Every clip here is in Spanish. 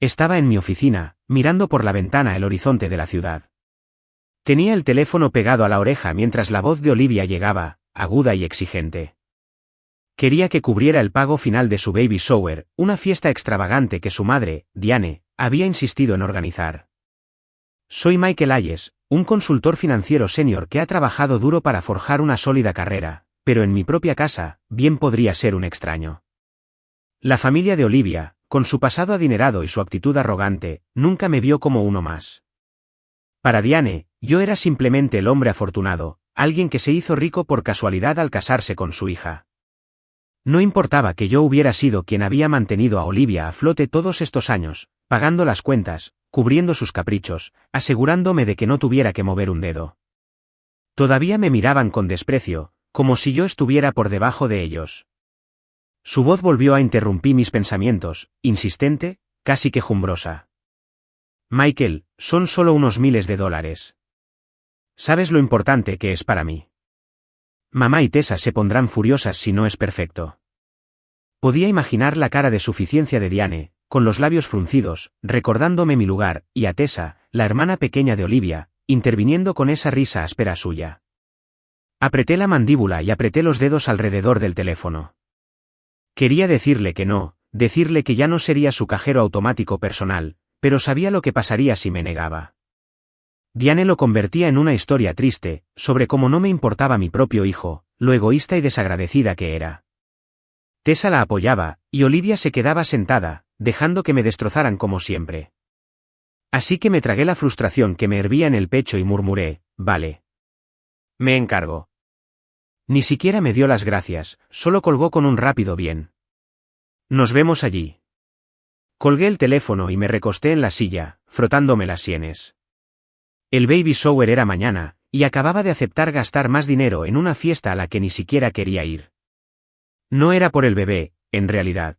Estaba en mi oficina, mirando por la ventana el horizonte de la ciudad. Tenía el teléfono pegado a la oreja mientras la voz de Olivia llegaba, aguda y exigente. Quería que cubriera el pago final de su baby shower, una fiesta extravagante que su madre, Diane, había insistido en organizar. Soy Michael Hayes, un consultor financiero senior que ha trabajado duro para forjar una sólida carrera, pero en mi propia casa, bien podría ser un extraño. La familia de Olivia, con su pasado adinerado y su actitud arrogante, nunca me vio como uno más. Para Diane, yo era simplemente el hombre afortunado, alguien que se hizo rico por casualidad al casarse con su hija. No importaba que yo hubiera sido quien había mantenido a Olivia a flote todos estos años, pagando las cuentas, cubriendo sus caprichos, asegurándome de que no tuviera que mover un dedo. Todavía me miraban con desprecio, como si yo estuviera por debajo de ellos. Su voz volvió a interrumpir mis pensamientos, insistente, casi quejumbrosa. Michael, son solo unos miles de dólares. ¿Sabes lo importante que es para mí? Mamá y Tessa se pondrán furiosas si no es perfecto. Podía imaginar la cara de suficiencia de Diane, con los labios fruncidos, recordándome mi lugar, y a Tessa, la hermana pequeña de Olivia, interviniendo con esa risa áspera suya. Apreté la mandíbula y apreté los dedos alrededor del teléfono. Quería decirle que no, decirle que ya no sería su cajero automático personal, pero sabía lo que pasaría si me negaba. Diane lo convertía en una historia triste, sobre cómo no me importaba mi propio hijo, lo egoísta y desagradecida que era. Tessa la apoyaba, y Olivia se quedaba sentada, dejando que me destrozaran como siempre. Así que me tragué la frustración que me hervía en el pecho y murmuré, vale. Me encargo. Ni siquiera me dio las gracias, solo colgó con un rápido bien. Nos vemos allí. Colgué el teléfono y me recosté en la silla, frotándome las sienes. El baby shower era mañana, y acababa de aceptar gastar más dinero en una fiesta a la que ni siquiera quería ir. No era por el bebé, en realidad.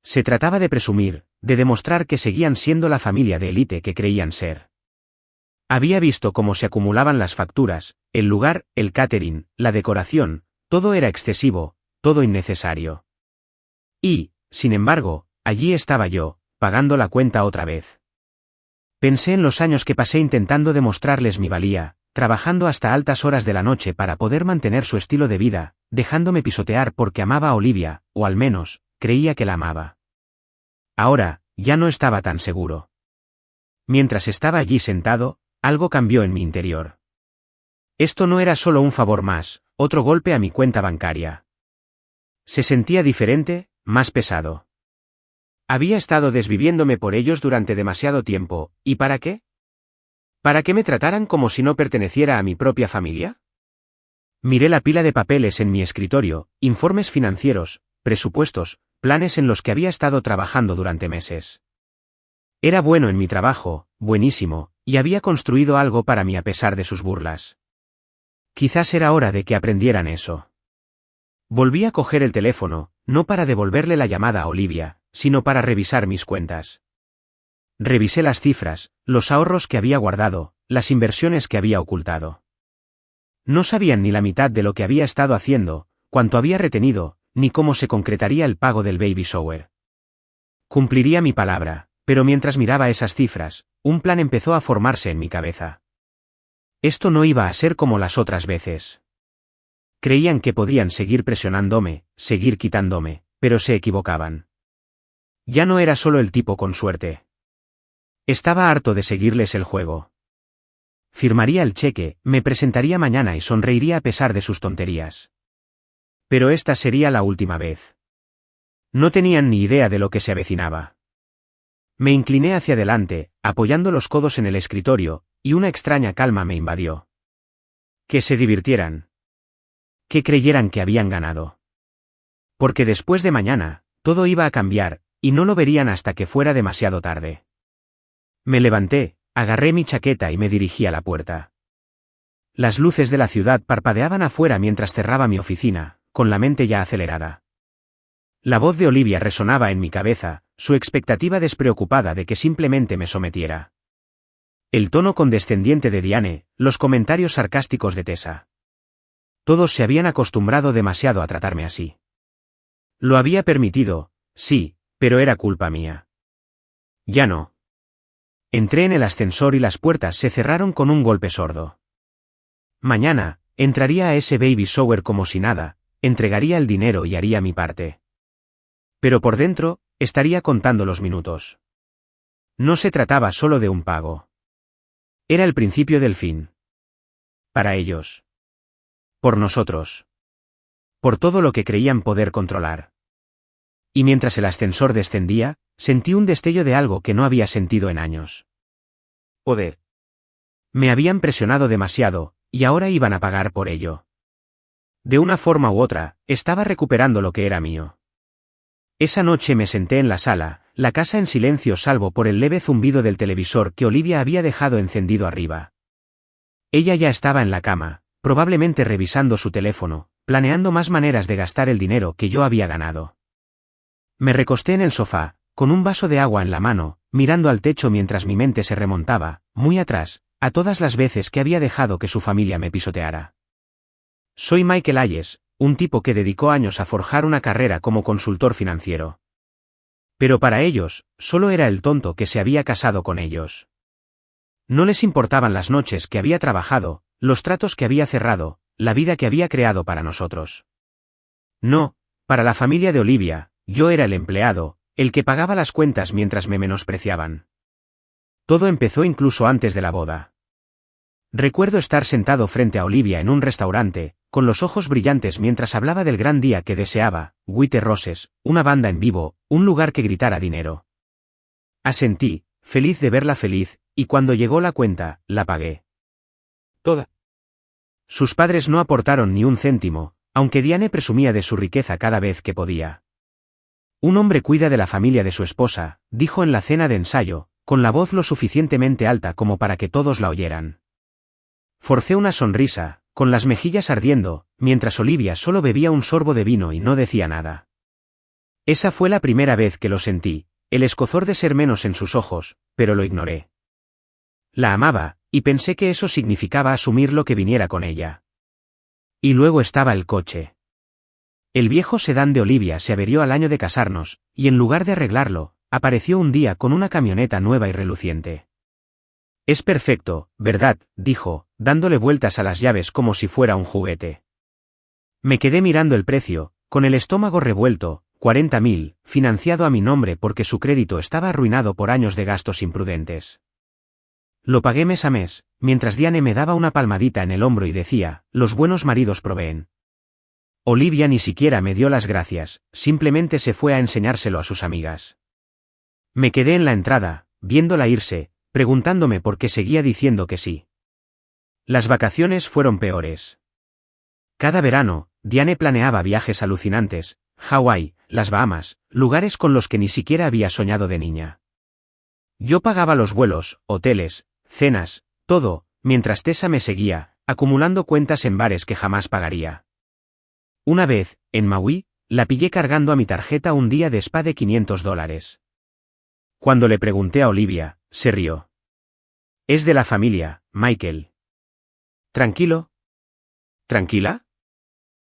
Se trataba de presumir, de demostrar que seguían siendo la familia de élite que creían ser. Había visto cómo se acumulaban las facturas, el lugar, el catering, la decoración, todo era excesivo, todo innecesario. Y, sin embargo, allí estaba yo, pagando la cuenta otra vez. Pensé en los años que pasé intentando demostrarles mi valía, trabajando hasta altas horas de la noche para poder mantener su estilo de vida, dejándome pisotear porque amaba a Olivia, o al menos, creía que la amaba. Ahora, ya no estaba tan seguro. Mientras estaba allí sentado, algo cambió en mi interior. Esto no era solo un favor más, otro golpe a mi cuenta bancaria. Se sentía diferente, más pesado. Había estado desviviéndome por ellos durante demasiado tiempo, ¿y para qué? ¿Para que me trataran como si no perteneciera a mi propia familia? Miré la pila de papeles en mi escritorio, informes financieros, presupuestos, planes en los que había estado trabajando durante meses. Era bueno en mi trabajo, buenísimo, y había construido algo para mí a pesar de sus burlas. Quizás era hora de que aprendieran eso. Volví a coger el teléfono, no para devolverle la llamada a Olivia, sino para revisar mis cuentas. Revisé las cifras, los ahorros que había guardado, las inversiones que había ocultado. No sabían ni la mitad de lo que había estado haciendo, cuánto había retenido, ni cómo se concretaría el pago del baby shower. Cumpliría mi palabra, pero mientras miraba esas cifras, un plan empezó a formarse en mi cabeza. Esto no iba a ser como las otras veces. Creían que podían seguir presionándome, seguir quitándome, pero se equivocaban. Ya no era solo el tipo con suerte. Estaba harto de seguirles el juego. Firmaría el cheque, me presentaría mañana y sonreiría a pesar de sus tonterías. Pero esta sería la última vez. No tenían ni idea de lo que se avecinaba. Me incliné hacia adelante, apoyando los codos en el escritorio, y una extraña calma me invadió. Que se divirtieran. Que creyeran que habían ganado. Porque después de mañana, todo iba a cambiar, y no lo verían hasta que fuera demasiado tarde. Me levanté, agarré mi chaqueta y me dirigí a la puerta. Las luces de la ciudad parpadeaban afuera mientras cerraba mi oficina, con la mente ya acelerada. La voz de Olivia resonaba en mi cabeza, su expectativa despreocupada de que simplemente me sometiera. El tono condescendiente de Diane, los comentarios sarcásticos de Tessa. Todos se habían acostumbrado demasiado a tratarme así. Lo había permitido, sí, pero era culpa mía. Ya no. Entré en el ascensor y las puertas se cerraron con un golpe sordo. Mañana, entraría a ese baby shower como si nada, entregaría el dinero y haría mi parte. Pero por dentro, estaría contando los minutos. No se trataba solo de un pago. Era el principio del fin. Para ellos. Por nosotros. Por todo lo que creían poder controlar. Y mientras el ascensor descendía, sentí un destello de algo que no había sentido en años. Poder. Me habían presionado demasiado, y ahora iban a pagar por ello. De una forma u otra, estaba recuperando lo que era mío. Esa noche me senté en la sala, la casa en silencio salvo por el leve zumbido del televisor que Olivia había dejado encendido arriba. Ella ya estaba en la cama, probablemente revisando su teléfono, planeando más maneras de gastar el dinero que yo había ganado. Me recosté en el sofá, con un vaso de agua en la mano, mirando al techo mientras mi mente se remontaba, muy atrás, a todas las veces que había dejado que su familia me pisoteara. Soy Michael Hayes, un tipo que dedicó años a forjar una carrera como consultor financiero. Pero para ellos, solo era el tonto que se había casado con ellos. No les importaban las noches que había trabajado, los tratos que había cerrado, la vida que había creado para nosotros. No, para la familia de Olivia, yo era el empleado, el que pagaba las cuentas mientras me menospreciaban. Todo empezó incluso antes de la boda. Recuerdo estar sentado frente a Olivia en un restaurante, con los ojos brillantes mientras hablaba del gran día que deseaba, White Roses, una banda en vivo, un lugar que gritara dinero. Asentí, feliz de verla feliz, y cuando llegó la cuenta, la pagué. Toda. Sus padres no aportaron ni un céntimo, aunque Diane presumía de su riqueza cada vez que podía. Un hombre cuida de la familia de su esposa, dijo en la cena de ensayo, con la voz lo suficientemente alta como para que todos la oyeran. Forcé una sonrisa, con las mejillas ardiendo, mientras Olivia solo bebía un sorbo de vino y no decía nada. Esa fue la primera vez que lo sentí, el escozor de ser menos en sus ojos, pero lo ignoré. La amaba, y pensé que eso significaba asumir lo que viniera con ella. Y luego estaba el coche. El viejo sedán de Olivia se averió al año de casarnos, y en lugar de arreglarlo, apareció un día con una camioneta nueva y reluciente. Es perfecto, ¿verdad?, dijo, dándole vueltas a las llaves como si fuera un juguete. Me quedé mirando el precio, con el estómago revuelto, 40.000, financiado a mi nombre porque su crédito estaba arruinado por años de gastos imprudentes. Lo pagué mes a mes, mientras Diane me daba una palmadita en el hombro y decía, los buenos maridos proveen. Olivia ni siquiera me dio las gracias, simplemente se fue a enseñárselo a sus amigas. Me quedé en la entrada, viéndola irse, preguntándome por qué seguía diciendo que sí. Las vacaciones fueron peores. Cada verano, Diane planeaba viajes alucinantes, Hawái, las Bahamas, lugares con los que ni siquiera había soñado de niña. Yo pagaba los vuelos, hoteles, cenas, todo, mientras Tessa me seguía, acumulando cuentas en bares que jamás pagaría. Una vez, en Maui, la pillé cargando a mi tarjeta un día de spa de $500. Cuando le pregunté a Olivia, se rió. Es de la familia, Michael. ¿Tranquilo? ¿Tranquila?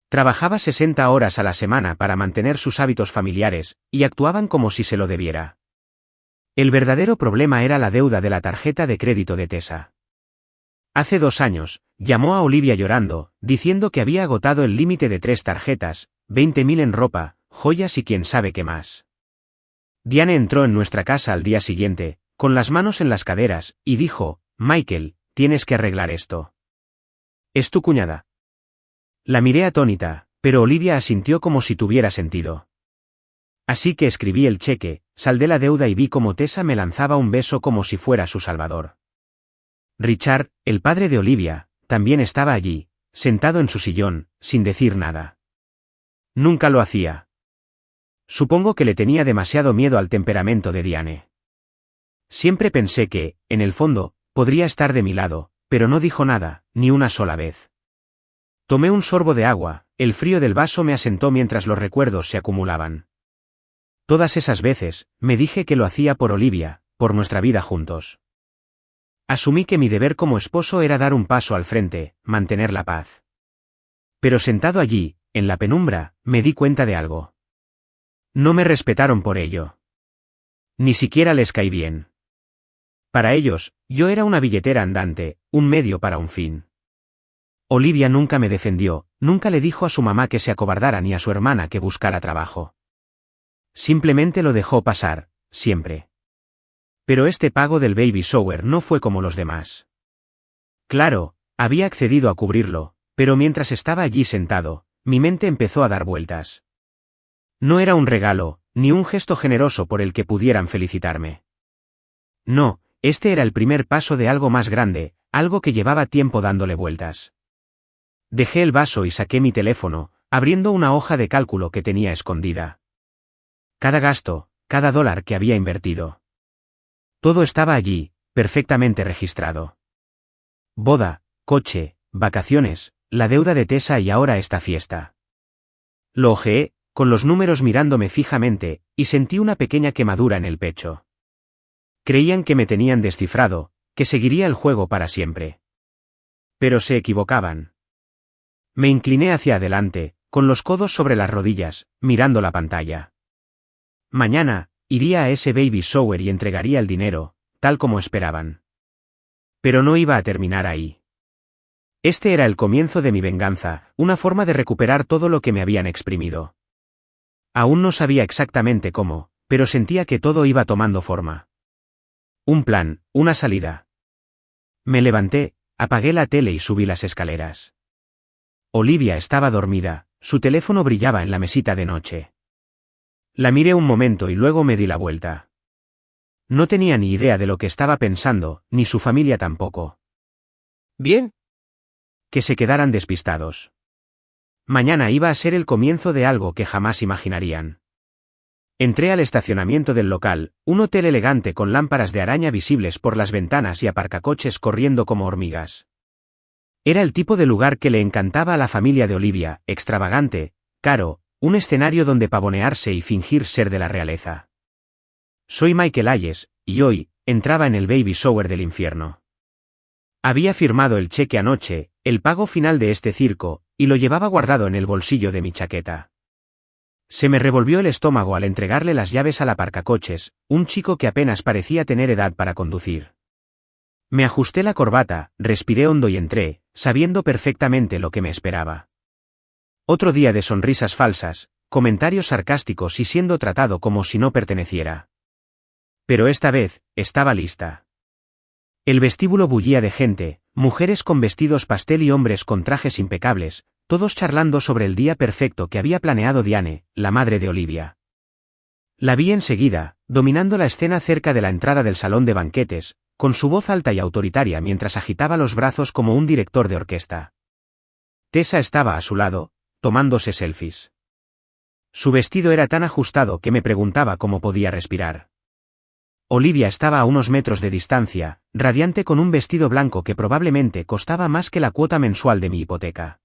Trabajaba 60 horas a la semana para mantener sus hábitos familiares, y actuaban como si se lo debiera. El verdadero problema era la deuda de la tarjeta de crédito de Tessa. Hace 2 años, llamó a Olivia llorando, diciendo que había agotado el límite de 3 tarjetas, 20.000 en ropa, joyas y quién sabe qué más. Diane entró en nuestra casa al día siguiente, con las manos en las caderas, y dijo, Michael, tienes que arreglar esto. ¿Es tu cuñada? La miré atónita, pero Olivia asintió como si tuviera sentido. Así que escribí el cheque, saldé la deuda y vi cómo Tessa me lanzaba un beso como si fuera su salvador. Richard, el padre de Olivia, también estaba allí, sentado en su sillón, sin decir nada. Nunca lo hacía. Supongo que le tenía demasiado miedo al temperamento de Diane. Siempre pensé que, en el fondo, podría estar de mi lado, pero no dijo nada, ni una sola vez. Tomé un sorbo de agua, el frío del vaso me asentó mientras los recuerdos se acumulaban. Todas esas veces, me dije que lo hacía por Olivia, por nuestra vida juntos. Asumí que mi deber como esposo era dar un paso al frente, mantener la paz. Pero sentado allí, en la penumbra, me di cuenta de algo. No me respetaron por ello. Ni siquiera les caí bien. Para ellos, yo era una billetera andante, un medio para un fin. Olivia nunca me defendió, nunca le dijo a su mamá que se acobardara ni a su hermana que buscara trabajo. Simplemente lo dejó pasar, siempre. Pero este pago del baby shower no fue como los demás. Claro, había accedido a cubrirlo, pero mientras estaba allí sentado, mi mente empezó a dar vueltas. No era un regalo, ni un gesto generoso por el que pudieran felicitarme. No, este era el primer paso de algo más grande, algo que llevaba tiempo dándole vueltas. Dejé el vaso y saqué mi teléfono, abriendo una hoja de cálculo que tenía escondida. Cada gasto, cada dólar que había invertido. Todo estaba allí, perfectamente registrado. Boda, coche, vacaciones, la deuda de Tessa y ahora esta fiesta. Lo ojeé, con los números mirándome fijamente, y sentí una pequeña quemadura en el pecho. Creían que me tenían descifrado, que seguiría el juego para siempre. Pero se equivocaban. Me incliné hacia adelante, con los codos sobre las rodillas, mirando la pantalla. Mañana, iría a ese baby shower y entregaría el dinero, tal como esperaban. Pero no iba a terminar ahí. Este era el comienzo de mi venganza, una forma de recuperar todo lo que me habían exprimido. Aún no sabía exactamente cómo, pero sentía que todo iba tomando forma. Un plan, una salida. Me levanté, apagué la tele y subí las escaleras. Olivia estaba dormida, su teléfono brillaba en la mesita de noche. La miré un momento y luego me di la vuelta. No tenía ni idea de lo que estaba pensando, ni su familia tampoco. ¿Bien? Que se quedaran despistados. Mañana iba a ser el comienzo de algo que jamás imaginarían. Entré al estacionamiento del local, un hotel elegante con lámparas de araña visibles por las ventanas y aparcacoches corriendo como hormigas. Era el tipo de lugar que le encantaba a la familia de Olivia, extravagante, caro, un escenario donde pavonearse y fingir ser de la realeza. Soy Michael Hayes, y hoy, entraba en el baby shower del infierno. Había firmado el cheque anoche, el pago final de este circo, y lo llevaba guardado en el bolsillo de mi chaqueta. Se me revolvió el estómago al entregarle las llaves al aparcacoches, un chico que apenas parecía tener edad para conducir. Me ajusté la corbata, respiré hondo y entré, sabiendo perfectamente lo que me esperaba. Otro día de sonrisas falsas, comentarios sarcásticos y siendo tratado como si no perteneciera. Pero esta vez, estaba lista. El vestíbulo bullía de gente, mujeres con vestidos pastel y hombres con trajes impecables, todos charlando sobre el día perfecto que había planeado Diane, la madre de Olivia. La vi enseguida, dominando la escena cerca de la entrada del salón de banquetes, con su voz alta y autoritaria mientras agitaba los brazos como un director de orquesta. Tessa estaba a su lado, tomándose selfies. Su vestido era tan ajustado que me preguntaba cómo podía respirar. Olivia estaba a unos metros de distancia, radiante con un vestido blanco que probablemente costaba más que la cuota mensual de mi hipoteca.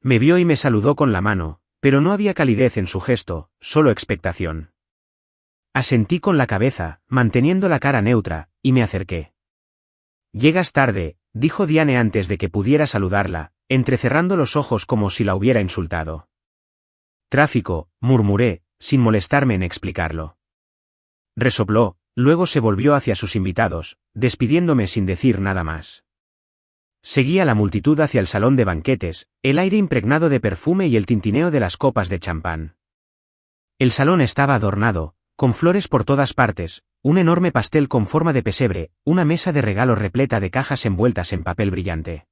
Me vio y me saludó con la mano, pero no había calidez en su gesto, solo expectación. Asentí con la cabeza, manteniendo la cara neutra, y me acerqué. «Llegas tarde», dijo Diane antes de que pudiera saludarla, entrecerrando los ojos como si la hubiera insultado. «Tráfico», murmuré, sin molestarme en explicarlo. Resopló, luego se volvió hacia sus invitados, despidiéndome sin decir nada más. Seguía la multitud hacia el salón de banquetes, el aire impregnado de perfume y el tintineo de las copas de champán. El salón estaba adornado, con flores por todas partes, un enorme pastel con forma de pesebre, una mesa de regalos repleta de cajas envueltas en papel brillante.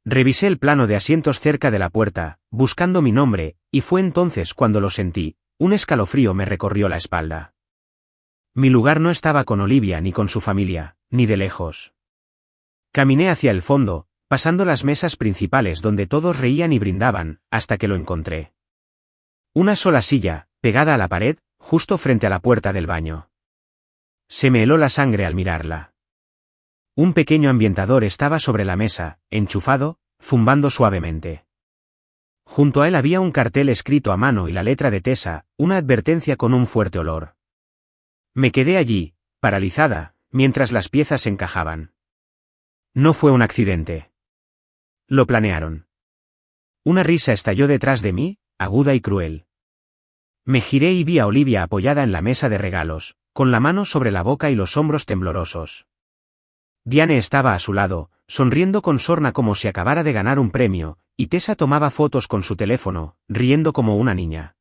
Revisé el plano de asientos cerca de la puerta, buscando mi nombre, y fue entonces cuando lo sentí, un escalofrío me recorrió la espalda. Mi lugar no estaba con Olivia ni con su familia, ni de lejos. Caminé hacia el fondo, pasando las mesas principales donde todos reían y brindaban, hasta que lo encontré. Una sola silla, pegada a la pared, justo frente a la puerta del baño. Se me heló la sangre al mirarla. Un pequeño ambientador estaba sobre la mesa, enchufado, zumbando suavemente. Junto a él había un cartel escrito a mano y la letra de Tessa, una advertencia con un fuerte olor. Me quedé allí, paralizada, mientras las piezas se encajaban. No fue un accidente. Lo planearon. Una risa estalló detrás de mí, aguda y cruel. Me giré y vi a Olivia apoyada en la mesa de regalos, con la mano sobre la boca y los hombros temblorosos. Diane estaba a su lado, sonriendo con sorna como si acabara de ganar un premio, y Tessa tomaba fotos con su teléfono, riendo como una niña.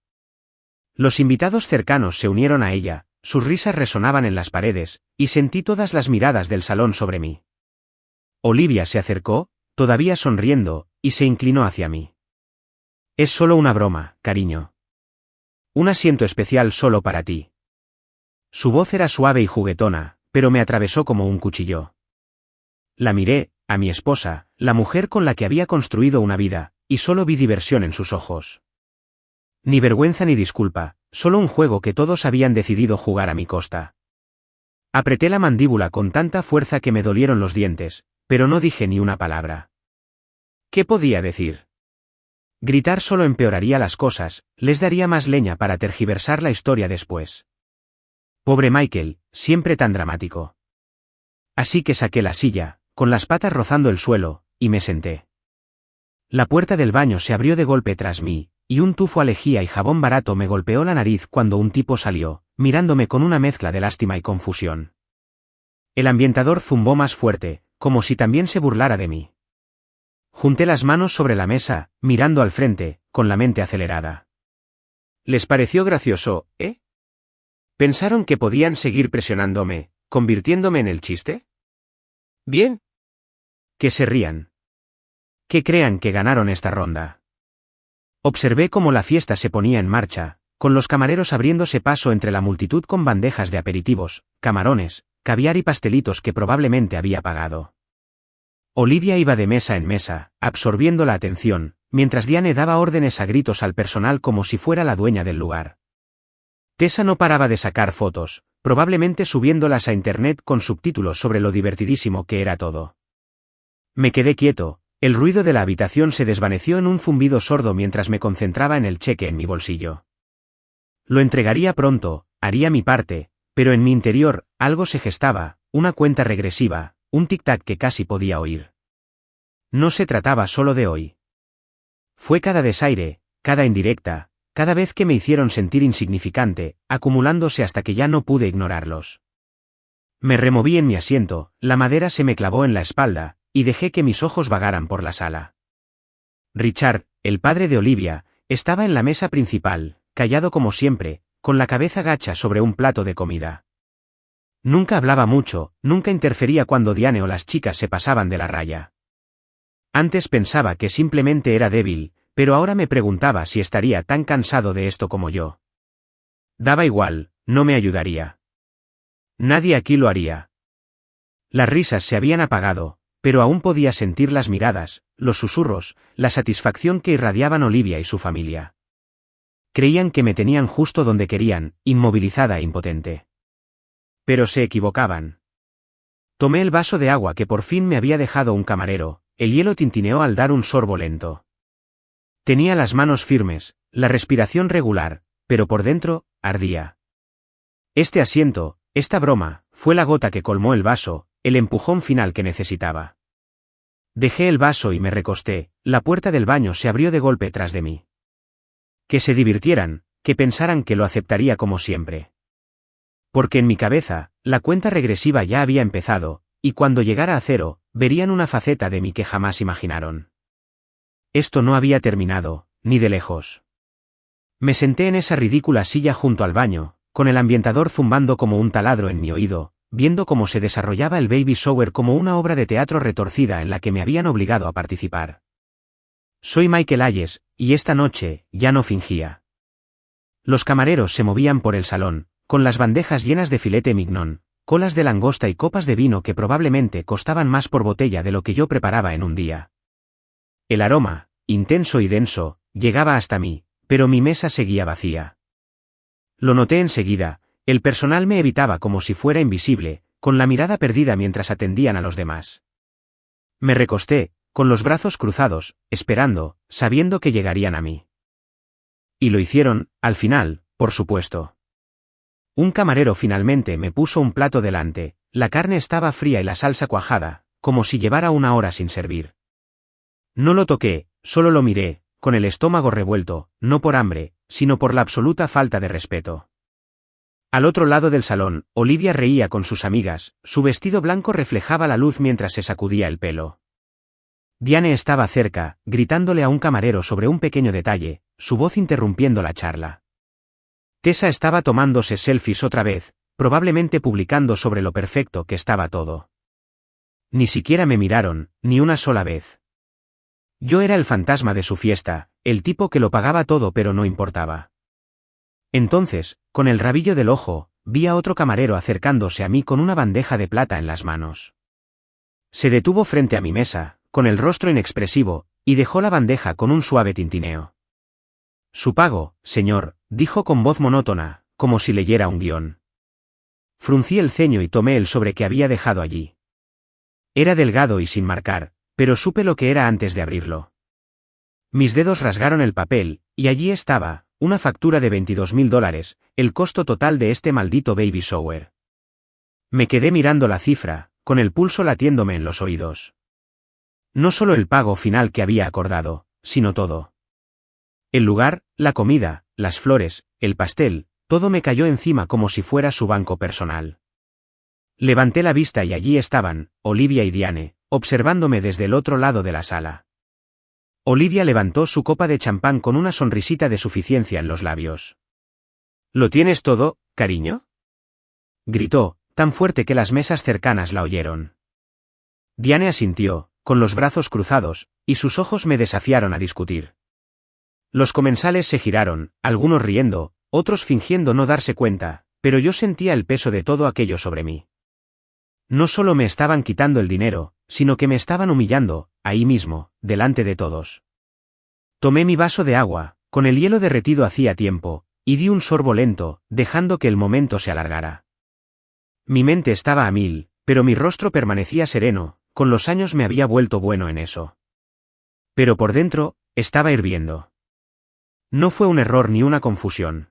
Los invitados cercanos se unieron a ella, sus risas resonaban en las paredes, y sentí todas las miradas del salón sobre mí. Olivia se acercó, todavía sonriendo, y se inclinó hacia mí. Es solo una broma, cariño. Un asiento especial solo para ti. Su voz era suave y juguetona, pero me atravesó como un cuchillo. La miré, a mi esposa, la mujer con la que había construido una vida, y solo vi diversión en sus ojos. Ni vergüenza ni disculpa, solo un juego que todos habían decidido jugar a mi costa. Apreté la mandíbula con tanta fuerza que me dolieron los dientes, pero no dije ni una palabra. ¿Qué podía decir? Gritar solo empeoraría las cosas, les daría más leña para tergiversar la historia después. Pobre Michael, siempre tan dramático. Así que saqué la silla, con las patas rozando el suelo, y me senté. La puerta del baño se abrió de golpe tras mí, y un tufo a lejía y jabón barato me golpeó la nariz cuando un tipo salió, mirándome con una mezcla de lástima y confusión. El ambientador zumbó más fuerte, como si también se burlara de mí. Junté las manos sobre la mesa, mirando al frente, con la mente acelerada. ¿Les pareció gracioso, eh? ¿Pensaron que podían seguir presionándome, convirtiéndome en el chiste? Bien. Que se rían. Que crean que ganaron esta ronda. Observé cómo la fiesta se ponía en marcha, con los camareros abriéndose paso entre la multitud con bandejas de aperitivos, camarones, caviar y pastelitos que probablemente había pagado. Olivia iba de mesa en mesa, absorbiendo la atención, mientras Diane daba órdenes a gritos al personal como si fuera la dueña del lugar. Tessa no paraba de sacar fotos, probablemente subiéndolas a internet con subtítulos sobre lo divertidísimo que era todo. Me quedé quieto, el ruido de la habitación se desvaneció en un zumbido sordo mientras me concentraba en el cheque en mi bolsillo. Lo entregaría pronto, haría mi parte, pero en mi interior, algo se gestaba, una cuenta regresiva, un tic-tac que casi podía oír. No se trataba solo de hoy. Fue cada desaire, cada indirecta, cada vez que me hicieron sentir insignificante, acumulándose hasta que ya no pude ignorarlos. Me removí en mi asiento, la madera se me clavó en la espalda, y dejé que mis ojos vagaran por la sala. Richard, el padre de Olivia, estaba en la mesa principal, callado como siempre, con la cabeza gacha sobre un plato de comida. Nunca hablaba mucho, nunca interfería cuando Diane o las chicas se pasaban de la raya. Antes pensaba que simplemente era débil, pero ahora me preguntaba si estaría tan cansado de esto como yo. Daba igual, no me ayudaría. Nadie aquí lo haría. Las risas se habían apagado, pero aún podía sentir las miradas, los susurros, la satisfacción que irradiaban Olivia y su familia. Creían que me tenían justo donde querían, inmovilizada e impotente. Pero se equivocaban. Tomé el vaso de agua que por fin me había dejado un camarero, el hielo tintineó al dar un sorbo lento. Tenía las manos firmes, la respiración regular, pero por dentro, ardía. Este asiento, esta broma, fue la gota que colmó el vaso, el empujón final que necesitaba. Dejé el vaso y me recosté, la puerta del baño se abrió de golpe tras de mí. Que se divirtieran, que pensaran que lo aceptaría como siempre. Porque en mi cabeza, la cuenta regresiva ya había empezado, y cuando llegara a cero, verían una faceta de mí que jamás imaginaron. Esto no había terminado, ni de lejos. Me senté en esa ridícula silla junto al baño, con el ambientador zumbando como un taladro en mi oído, viendo cómo se desarrollaba el baby shower como una obra de teatro retorcida en la que me habían obligado a participar. Soy Michael Hayes, y esta noche, ya no fingía. Los camareros se movían por el salón, con las bandejas llenas de filete mignon, colas de langosta y copas de vino que probablemente costaban más por botella de lo que yo preparaba en un día. El aroma, intenso y denso, llegaba hasta mí, pero mi mesa seguía vacía. Lo noté enseguida, el personal me evitaba como si fuera invisible, con la mirada perdida mientras atendían a los demás. Me recosté, con los brazos cruzados, esperando, sabiendo que llegarían a mí. Y lo hicieron, al final, por supuesto. Un camarero finalmente me puso un plato delante, la carne estaba fría y la salsa cuajada, como si llevara una hora sin servir. No lo toqué, solo lo miré, con el estómago revuelto, no por hambre, sino por la absoluta falta de respeto. Al otro lado del salón, Olivia reía con sus amigas, su vestido blanco reflejaba la luz mientras se sacudía el pelo. Diane estaba cerca, gritándole a un camarero sobre un pequeño detalle, su voz interrumpiendo la charla. Tessa estaba tomándose selfies otra vez, probablemente publicando sobre lo perfecto que estaba todo. Ni siquiera me miraron, ni una sola vez. Yo era el fantasma de su fiesta, el tipo que lo pagaba todo pero no importaba. Entonces, con el rabillo del ojo, vi a otro camarero acercándose a mí con una bandeja de plata en las manos. Se detuvo frente a mi mesa, con el rostro inexpresivo, y dejó la bandeja con un suave tintineo. Su pago, señor, dijo con voz monótona, como si leyera un guión. Fruncí el ceño y tomé el sobre que había dejado allí. Era delgado y sin marcar, pero supe lo que era antes de abrirlo. Mis dedos rasgaron el papel, y allí estaba, una factura de $22.000, el costo total de este maldito baby shower. Me quedé mirando la cifra, con el pulso latiéndome en los oídos. No solo el pago final que había acordado, sino todo. El lugar, la comida, las flores, el pastel, todo me cayó encima como si fuera su banco personal. Levanté la vista y allí estaban, Olivia y Diane, observándome desde el otro lado de la sala. Olivia levantó su copa de champán con una sonrisita de suficiencia en los labios. ¿Lo tienes todo, cariño?, gritó, tan fuerte que las mesas cercanas la oyeron. Diane asintió, con los brazos cruzados, y sus ojos me desafiaron a discutir. Los comensales se giraron, algunos riendo, otros fingiendo no darse cuenta, pero yo sentía el peso de todo aquello sobre mí. No solo me estaban quitando el dinero, sino que me estaban humillando, ahí mismo, delante de todos. Tomé mi vaso de agua, con el hielo derretido hacía tiempo, y di un sorbo lento, dejando que el momento se alargara. Mi mente estaba a mil, pero mi rostro permanecía sereno, con los años me había vuelto bueno en eso. Pero por dentro, estaba hirviendo. No fue un error ni una confusión.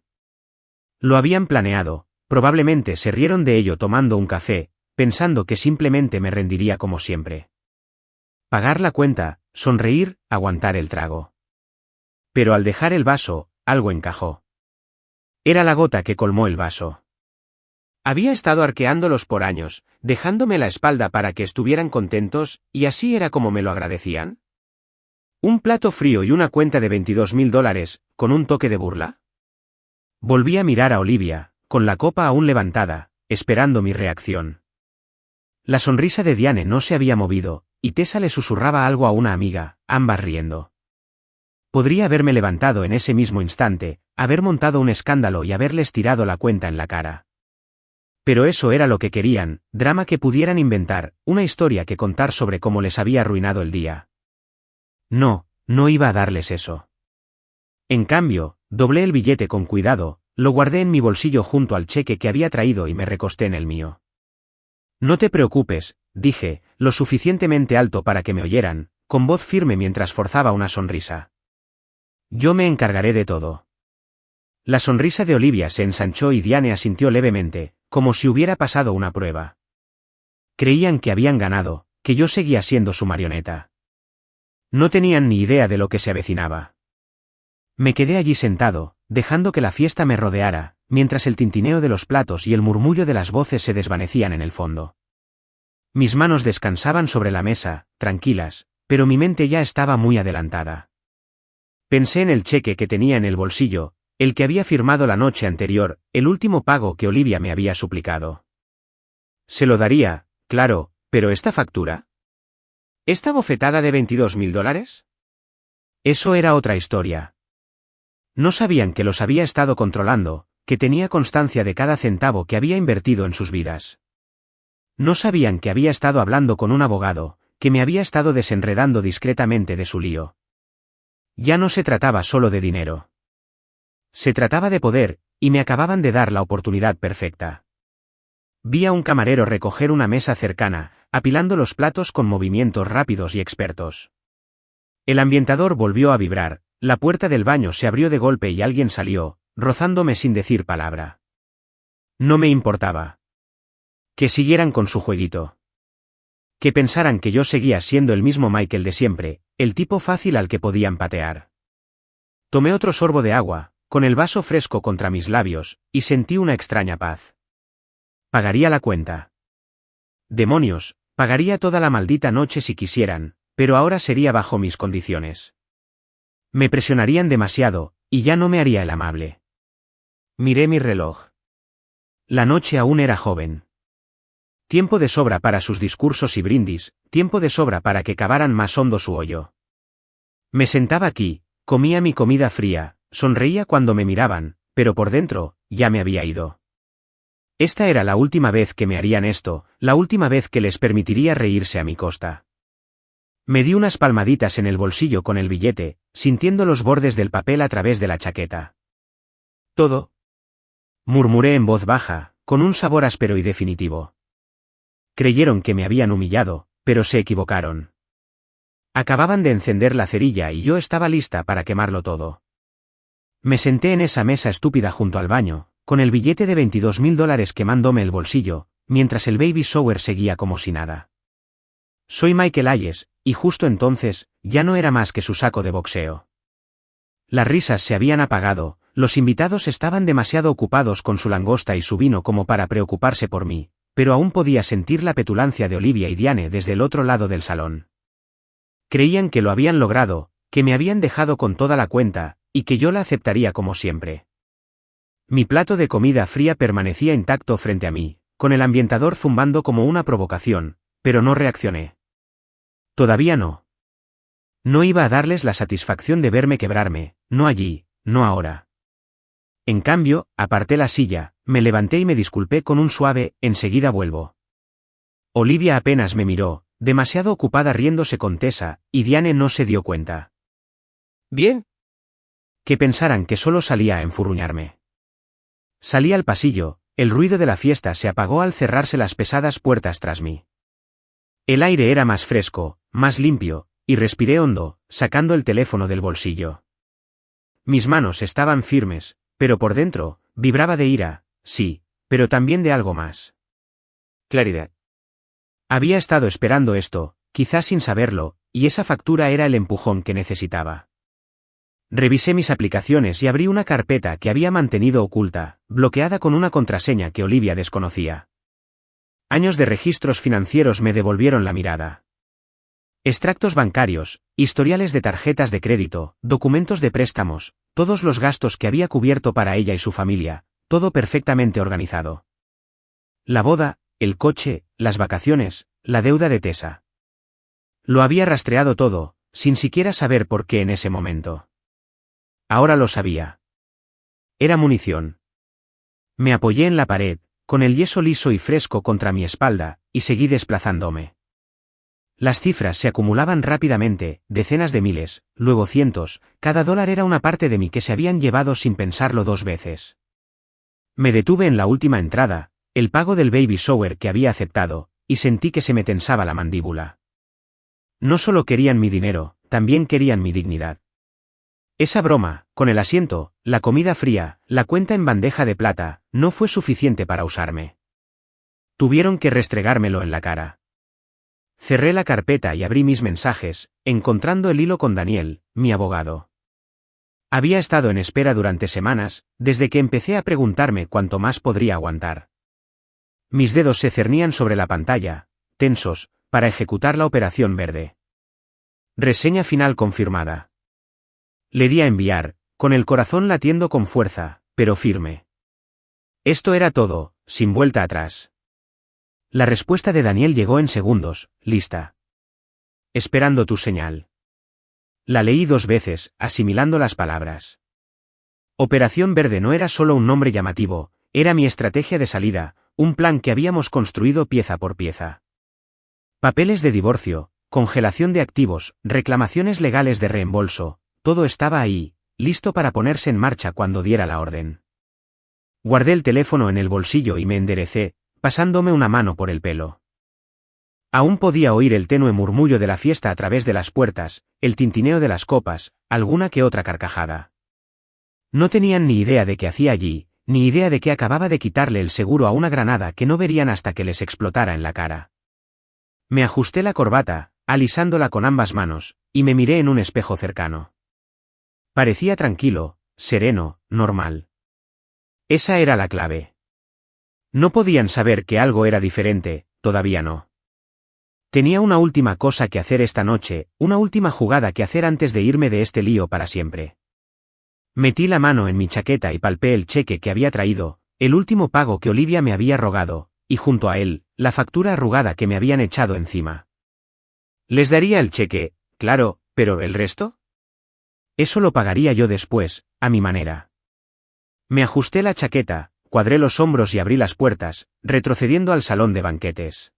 Lo habían planeado, probablemente se rieron de ello tomando un café, pensando que simplemente me rendiría como siempre. Pagar la cuenta, sonreír, aguantar el trago. Pero al dejar el vaso, algo encajó. Era la gota que colmó el vaso. Había estado arqueándolos por años, dejándome la espalda para que estuvieran contentos, y así era como me lo agradecían. ¿Un plato frío y una cuenta de $22.000, con un toque de burla? Volví a mirar a Olivia, con la copa aún levantada, esperando mi reacción. La sonrisa de Diane no se había movido, y Tessa le susurraba algo a una amiga, ambas riendo. Podría haberme levantado en ese mismo instante, haber montado un escándalo y haberles tirado la cuenta en la cara. Pero eso era lo que querían, drama que pudieran inventar, una historia que contar sobre cómo les había arruinado el día. No, no iba a darles eso. En cambio, doblé el billete con cuidado, lo guardé en mi bolsillo junto al cheque que había traído y me recosté en el mío. No te preocupes, dije, lo suficientemente alto para que me oyeran, con voz firme mientras forzaba una sonrisa. Yo me encargaré de todo. La sonrisa de Olivia se ensanchó y Diane asintió levemente, como si hubiera pasado una prueba. Creían que habían ganado, que yo seguía siendo su marioneta. No tenían ni idea de lo que se avecinaba. Me quedé allí sentado, dejando que la fiesta me rodeara, mientras el tintineo de los platos y el murmullo de las voces se desvanecían en el fondo. Mis manos descansaban sobre la mesa, tranquilas, pero mi mente ya estaba muy adelantada. Pensé en el cheque que tenía en el bolsillo, el que había firmado la noche anterior, el último pago que Olivia me había suplicado. Se lo daría, claro, pero ¿esta factura? ¿Esta bofetada de $22.000? Eso era otra historia. No sabían que los había estado controlando, que tenía constancia de cada centavo que había invertido en sus vidas. No sabían que había estado hablando con un abogado, que me había estado desenredando discretamente de su lío. Ya no se trataba solo de dinero. Se trataba de poder, y me acababan de dar la oportunidad perfecta. Vi a un camarero recoger una mesa cercana, apilando los platos con movimientos rápidos y expertos. El ambientador volvió a vibrar, la puerta del baño se abrió de golpe y alguien salió, rozándome sin decir palabra. No me importaba. Que siguieran con su jueguito. Que pensaran que yo seguía siendo el mismo Michael de siempre, el tipo fácil al que podían patear. Tomé otro sorbo de agua, con el vaso fresco contra mis labios, y sentí una extraña paz. Pagaría la cuenta. Demonios, pagaría toda la maldita noche si quisieran, pero ahora sería bajo mis condiciones. Me presionarían demasiado, y ya no me haría el amable. Miré mi reloj. La noche aún era joven. Tiempo de sobra para sus discursos y brindis, tiempo de sobra para que cavaran más hondo su hoyo. Me sentaba aquí, comía mi comida fría, sonreía cuando me miraban, pero por dentro, ya me había ido. Esta era la última vez que me harían esto, la última vez que les permitiría reírse a mi costa. Me di unas palmaditas en el bolsillo con el billete, sintiendo los bordes del papel a través de la chaqueta. ¿Todo? Murmuré en voz baja, con un sabor áspero y definitivo. Creyeron que me habían humillado, pero se equivocaron. Acababan de encender la cerilla y yo estaba lista para quemarlo todo. Me senté en esa mesa estúpida junto al baño, con el billete de $22.000 quemándome el bolsillo, mientras el baby shower seguía como si nada. Soy Michael Hayes, y justo entonces, ya no era más que su saco de boxeo. Las risas se habían apagado, los invitados estaban demasiado ocupados con su langosta y su vino como para preocuparse por mí, pero aún podía sentir la petulancia de Olivia y Diane desde el otro lado del salón. Creían que lo habían logrado, que me habían dejado con toda la cuenta, y que yo la aceptaría como siempre. Mi plato de comida fría permanecía intacto frente a mí, con el ambientador zumbando como una provocación, pero no reaccioné. Todavía no. No iba a darles la satisfacción de verme quebrarme, no allí, no ahora. En cambio, aparté la silla, me levanté y me disculpé con un suave, enseguida vuelvo. Olivia apenas me miró, demasiado ocupada riéndose con Tessa, y Diane no se dio cuenta. ¿Bien? Que pensaran que solo salía a enfurruñarme. Salí al pasillo, el ruido de la fiesta se apagó al cerrarse las pesadas puertas tras mí. El aire era más fresco, más limpio, y respiré hondo, sacando el teléfono del bolsillo. Mis manos estaban firmes, pero por dentro, vibraba de ira, sí, pero también de algo más. Claridad. Había estado esperando esto, quizás sin saberlo, y esa factura era el empujón que necesitaba. Revisé mis aplicaciones y abrí una carpeta que había mantenido oculta, bloqueada con una contraseña que Olivia desconocía. Años de registros financieros me devolvieron la mirada. Extractos bancarios, historiales de tarjetas de crédito, documentos de préstamos, todos los gastos que había cubierto para ella y su familia, todo perfectamente organizado. La boda, el coche, las vacaciones, la deuda de Tessa. Lo había rastreado todo, sin siquiera saber por qué en ese momento. Ahora lo sabía. Era munición. Me apoyé en la pared, con el yeso liso y fresco contra mi espalda, y seguí desplazándome. Las cifras se acumulaban rápidamente, decenas de miles, luego cientos, cada dólar era una parte de mí que se habían llevado sin pensarlo dos veces. Me detuve en la última entrada, el pago del baby shower que había aceptado, y sentí que se me tensaba la mandíbula. No solo querían mi dinero, también querían mi dignidad. Esa broma, con el asiento, la comida fría, la cuenta en bandeja de plata, no fue suficiente para usarme. Tuvieron que restregármelo en la cara. Cerré la carpeta y abrí mis mensajes, encontrando el hilo con Daniel, mi abogado. Había estado en espera durante semanas, desde que empecé a preguntarme cuánto más podría aguantar. Mis dedos se cernían sobre la pantalla, tensos, para ejecutar la operación verde. Reseña final confirmada. Le di a enviar, con el corazón latiendo con fuerza, pero firme. Esto era todo, sin vuelta atrás. La respuesta de Daniel llegó en segundos, lista. Esperando tu señal. La leí 2 veces, asimilando las palabras. Operación Verde no era solo un nombre llamativo, era mi estrategia de salida, un plan que habíamos construido pieza por pieza. Papeles de divorcio, congelación de activos, reclamaciones legales de reembolso, todo estaba ahí, listo para ponerse en marcha cuando diera la orden. Guardé el teléfono en el bolsillo y me enderecé, pasándome una mano por el pelo. Aún podía oír el tenue murmullo de la fiesta a través de las puertas, el tintineo de las copas, alguna que otra carcajada. No tenían ni idea de qué hacía allí, ni idea de que acababa de quitarle el seguro a una granada que no verían hasta que les explotara en la cara. Me ajusté la corbata, alisándola con ambas manos, y me miré en un espejo cercano. Parecía tranquilo, sereno, normal. Esa era la clave. No podían saber que algo era diferente, todavía no. Tenía una última cosa que hacer esta noche, una última jugada que hacer antes de irme de este lío para siempre. Metí la mano en mi chaqueta y palpé el cheque que había traído, el último pago que Olivia me había rogado, y junto a él, la factura arrugada que me habían echado encima. Les daría el cheque, claro, pero ¿el resto? Eso lo pagaría yo después, a mi manera. Me ajusté la chaqueta, cuadré los hombros y abrí las puertas, retrocediendo al salón de banquetes.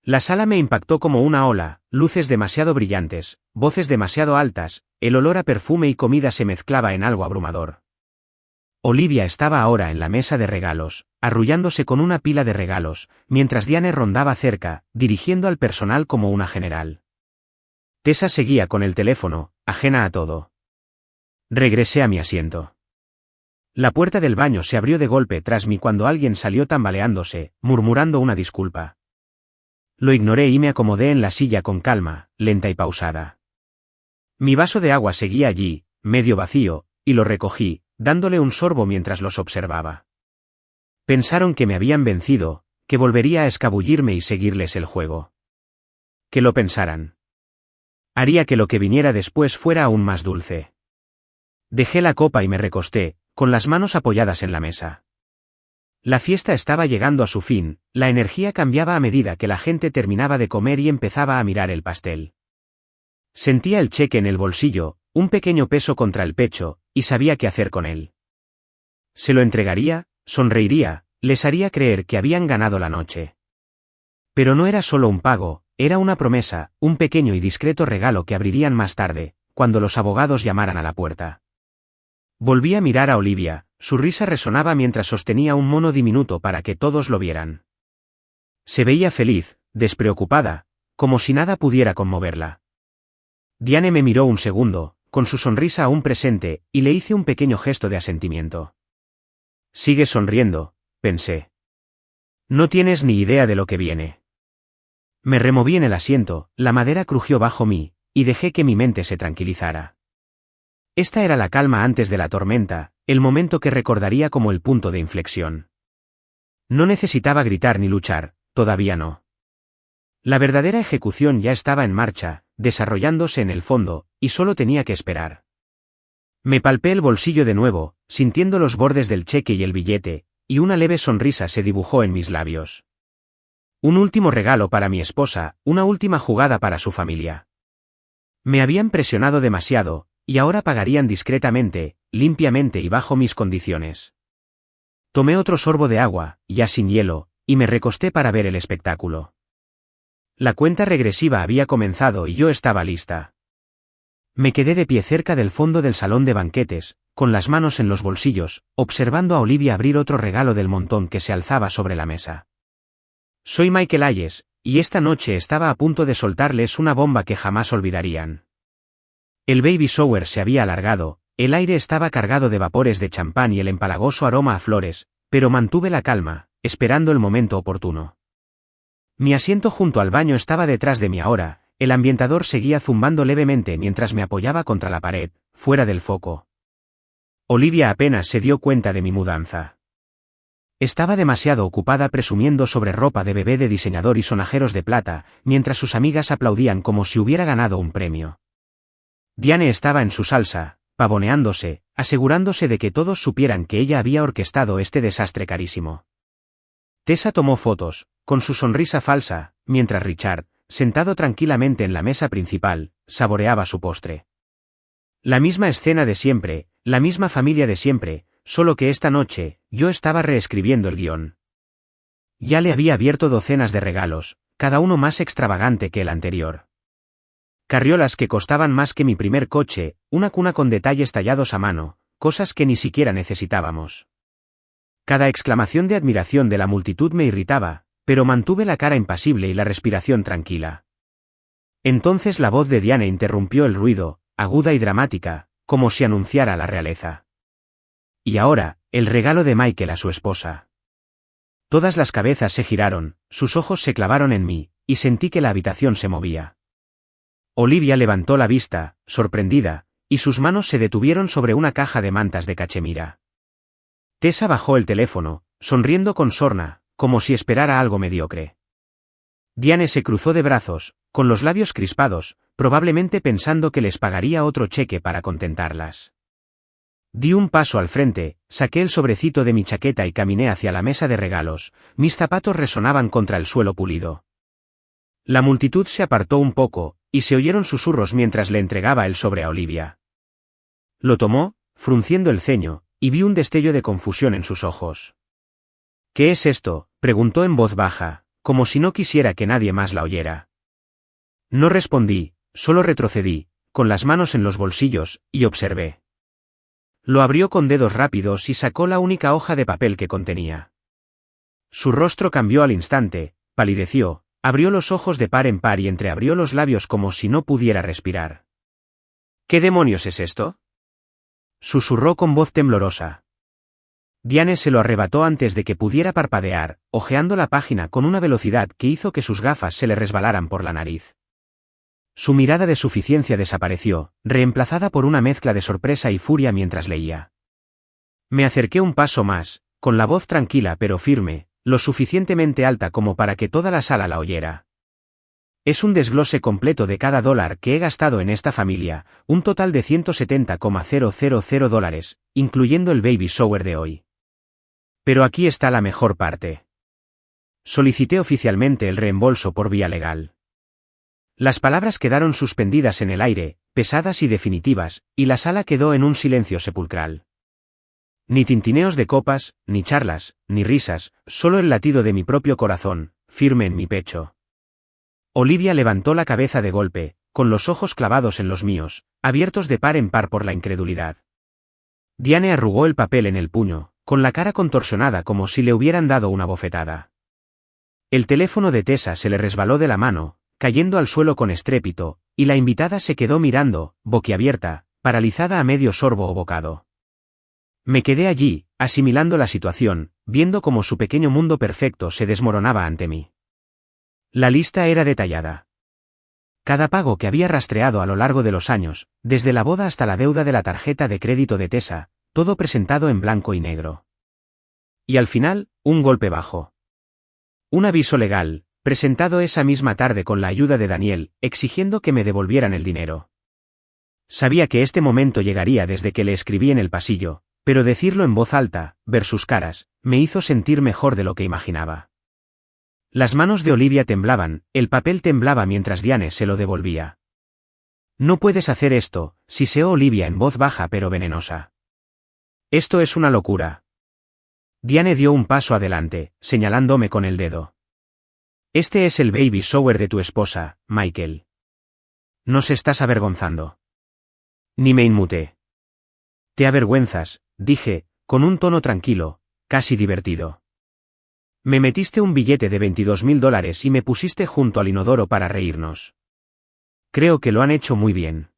La sala me impactó como una ola, luces demasiado brillantes, voces demasiado altas, el olor a perfume y comida se mezclaba en algo abrumador. Olivia estaba ahora en la mesa de regalos, arrullándose con una pila de regalos, mientras Diane rondaba cerca, dirigiendo al personal como una general. Tessa seguía con el teléfono, ajena a todo. Regresé a mi asiento. La puerta del baño se abrió de golpe tras mí cuando alguien salió tambaleándose, murmurando una disculpa. Lo ignoré y me acomodé en la silla con calma, lenta y pausada. Mi vaso de agua seguía allí, medio vacío, y lo recogí, dándole un sorbo mientras los observaba. Pensaron que me habían vencido, que volvería a escabullirme y seguirles el juego. Que lo pensaran. Haría que lo que viniera después fuera aún más dulce. Dejé la copa y me recosté, con las manos apoyadas en la mesa. La fiesta estaba llegando a su fin, la energía cambiaba a medida que la gente terminaba de comer y empezaba a mirar el pastel. Sentía el cheque en el bolsillo, un pequeño peso contra el pecho, y sabía qué hacer con él. Se lo entregaría, sonreiría, les haría creer que habían ganado la noche. Pero no era solo un pago, era una promesa, un pequeño y discreto regalo que abrirían más tarde, cuando los abogados llamaran a la puerta. Volví a mirar a Olivia, su risa resonaba mientras sostenía un mono diminuto para que todos lo vieran. Se veía feliz, despreocupada, como si nada pudiera conmoverla. Diane me miró un segundo, con su sonrisa aún presente, y le hice un pequeño gesto de asentimiento. Sigue sonriendo, pensé. No tienes ni idea de lo que viene. Me removí en el asiento, la madera crujió bajo mí, y dejé que mi mente se tranquilizara. Esta era la calma antes de la tormenta, el momento que recordaría como el punto de inflexión. No necesitaba gritar ni luchar, todavía no. La verdadera ejecución ya estaba en marcha, desarrollándose en el fondo, y solo tenía que esperar. Me palpé el bolsillo de nuevo, sintiendo los bordes del cheque y el billete, y una leve sonrisa se dibujó en mis labios. Un último regalo para mi esposa, una última jugada para su familia. Me habían presionado demasiado, y ahora pagarían discretamente, limpiamente y bajo mis condiciones. Tomé otro sorbo de agua, ya sin hielo, y me recosté para ver el espectáculo. La cuenta regresiva había comenzado y yo estaba lista. Me quedé de pie cerca del fondo del salón de banquetes, con las manos en los bolsillos, observando a Olivia abrir otro regalo del montón que se alzaba sobre la mesa. Soy Michael Hayes, y esta noche estaba a punto de soltarles una bomba que jamás olvidarían. El baby shower se había alargado, el aire estaba cargado de vapores de champán y el empalagoso aroma a flores, pero mantuve la calma, esperando el momento oportuno. Mi asiento junto al baño estaba detrás de mí ahora, el ambientador seguía zumbando levemente mientras me apoyaba contra la pared, fuera del foco. Olivia apenas se dio cuenta de mi mudanza. Estaba demasiado ocupada presumiendo sobre ropa de bebé de diseñador y sonajeros de plata, mientras sus amigas aplaudían como si hubiera ganado un premio. Diane estaba en su salsa, pavoneándose, asegurándose de que todos supieran que ella había orquestado este desastre carísimo. Tessa tomó fotos, con su sonrisa falsa, mientras Richard, sentado tranquilamente en la mesa principal, saboreaba su postre. La misma escena de siempre, la misma familia de siempre, solo que esta noche, yo estaba reescribiendo el guión. Ya le había abierto docenas de regalos, cada uno más extravagante que el anterior. Carriolas que costaban más que mi primer coche, una cuna con detalles tallados a mano, cosas que ni siquiera necesitábamos. Cada exclamación de admiración de la multitud me irritaba, pero mantuve la cara impasible y la respiración tranquila. Entonces la voz de Diane interrumpió el ruido, aguda y dramática, como si anunciara la realeza. Y ahora, el regalo de Michael a su esposa. Todas las cabezas se giraron, sus ojos se clavaron en mí, y sentí que la habitación se movía. Olivia levantó la vista, sorprendida, y sus manos se detuvieron sobre una caja de mantas de cachemira. Tessa bajó el teléfono, sonriendo con sorna, como si esperara algo mediocre. Diane se cruzó de brazos, con los labios crispados, probablemente pensando que les pagaría otro cheque para contentarlas. Di un paso al frente, saqué el sobrecito de mi chaqueta y caminé hacia la mesa de regalos, mis zapatos resonaban contra el suelo pulido. La multitud se apartó un poco, y se oyeron susurros mientras le entregaba el sobre a Olivia. Lo tomó, frunciendo el ceño, y vi un destello de confusión en sus ojos. «¿Qué es esto?», preguntó en voz baja, como si no quisiera que nadie más la oyera. No respondí, solo retrocedí, con las manos en los bolsillos, y observé. Lo abrió con dedos rápidos y sacó la única hoja de papel que contenía. Su rostro cambió al instante, palideció, abrió los ojos de par en par y entreabrió los labios como si no pudiera respirar. «¿Qué demonios es esto?», susurró con voz temblorosa. Diane se lo arrebató antes de que pudiera parpadear, hojeando la página con una velocidad que hizo que sus gafas se le resbalaran por la nariz. Su mirada de suficiencia desapareció, reemplazada por una mezcla de sorpresa y furia mientras leía. Me acerqué un paso más, con la voz tranquila pero firme, lo suficientemente alta como para que toda la sala la oyera. Es un desglose completo de cada dólar que he gastado en esta familia, un total de $170,000, incluyendo el baby shower de hoy. Pero aquí está la mejor parte. Solicité oficialmente el reembolso por vía legal. Las palabras quedaron suspendidas en el aire, pesadas y definitivas, y la sala quedó en un silencio sepulcral. Ni tintineos de copas, ni charlas, ni risas, solo el latido de mi propio corazón, firme en mi pecho. Olivia levantó la cabeza de golpe, con los ojos clavados en los míos, abiertos de par en par por la incredulidad. Diane arrugó el papel en el puño, con la cara contorsionada como si le hubieran dado una bofetada. El teléfono de Tessa se le resbaló de la mano, cayendo al suelo con estrépito, y la invitada se quedó mirando, boquiabierta, paralizada a medio sorbo o bocado. Me quedé allí, asimilando la situación, viendo cómo su pequeño mundo perfecto se desmoronaba ante mí. La lista era detallada. Cada pago que había rastreado a lo largo de los años, desde la boda hasta la deuda de la tarjeta de crédito de Tessa, todo presentado en blanco y negro. Y al final, un golpe bajo. Un aviso legal, presentado esa misma tarde con la ayuda de Daniel, exigiendo que me devolvieran el dinero. Sabía que este momento llegaría desde que le escribí en el pasillo, pero decirlo en voz alta, ver sus caras, me hizo sentir mejor de lo que imaginaba. Las manos de Olivia temblaban, el papel temblaba mientras Diane se lo devolvía. «No puedes hacer esto», siseó Olivia en voz baja pero venenosa. «Esto es una locura». Diane dio un paso adelante, señalándome con el dedo. «Este es el baby shower de tu esposa, Michael. Nos estás avergonzando». Ni me inmuté. «Te avergüenzas», dije, con un tono tranquilo, casi divertido. «Me metiste un billete de $22,000 y me pusiste junto al inodoro para reírnos. Creo que lo han hecho muy bien».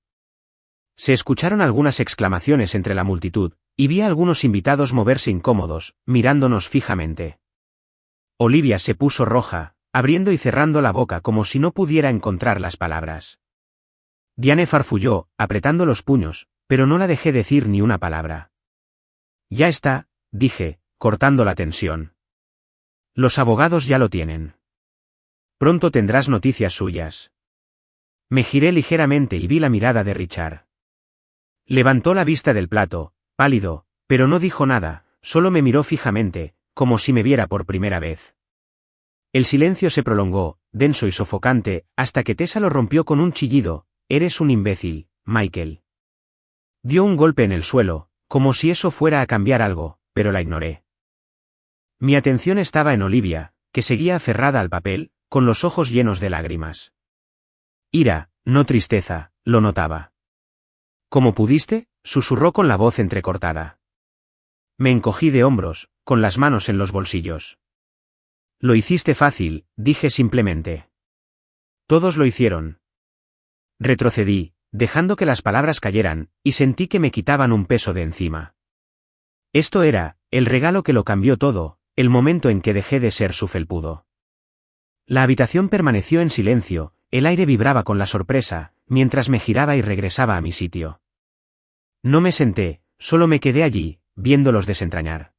Se escucharon algunas exclamaciones entre la multitud, y vi a algunos invitados moverse incómodos, mirándonos fijamente. Olivia se puso roja, abriendo y cerrando la boca como si no pudiera encontrar las palabras. Diane farfulló, apretando los puños, pero no la dejé decir ni una palabra. «Ya está», dije, cortando la tensión. «Los abogados ya lo tienen. Pronto tendrás noticias suyas». Me giré ligeramente y vi la mirada de Richard. Levantó la vista del plato, pálido, pero no dijo nada, solo me miró fijamente, como si me viera por primera vez. El silencio se prolongó, denso y sofocante, hasta que Tessa lo rompió con un chillido: «Eres un imbécil, Michael». Dio un golpe en el suelo, como si eso fuera a cambiar algo, pero la ignoré. Mi atención estaba en Olivia, que seguía aferrada al papel, con los ojos llenos de lágrimas. Ira, no tristeza, lo notaba. «¿Cómo pudiste?», susurró con la voz entrecortada. Me encogí de hombros, con las manos en los bolsillos. «Lo hiciste fácil», dije simplemente. «Todos lo hicieron». Retrocedí, dejando que las palabras cayeran, y sentí que me quitaban un peso de encima. Esto era, el regalo que lo cambió todo, el momento en que dejé de ser su felpudo. La habitación permaneció en silencio, el aire vibraba con la sorpresa, mientras me giraba y regresaba a mi sitio. No me senté, solo me quedé allí, viéndolos desentrañar.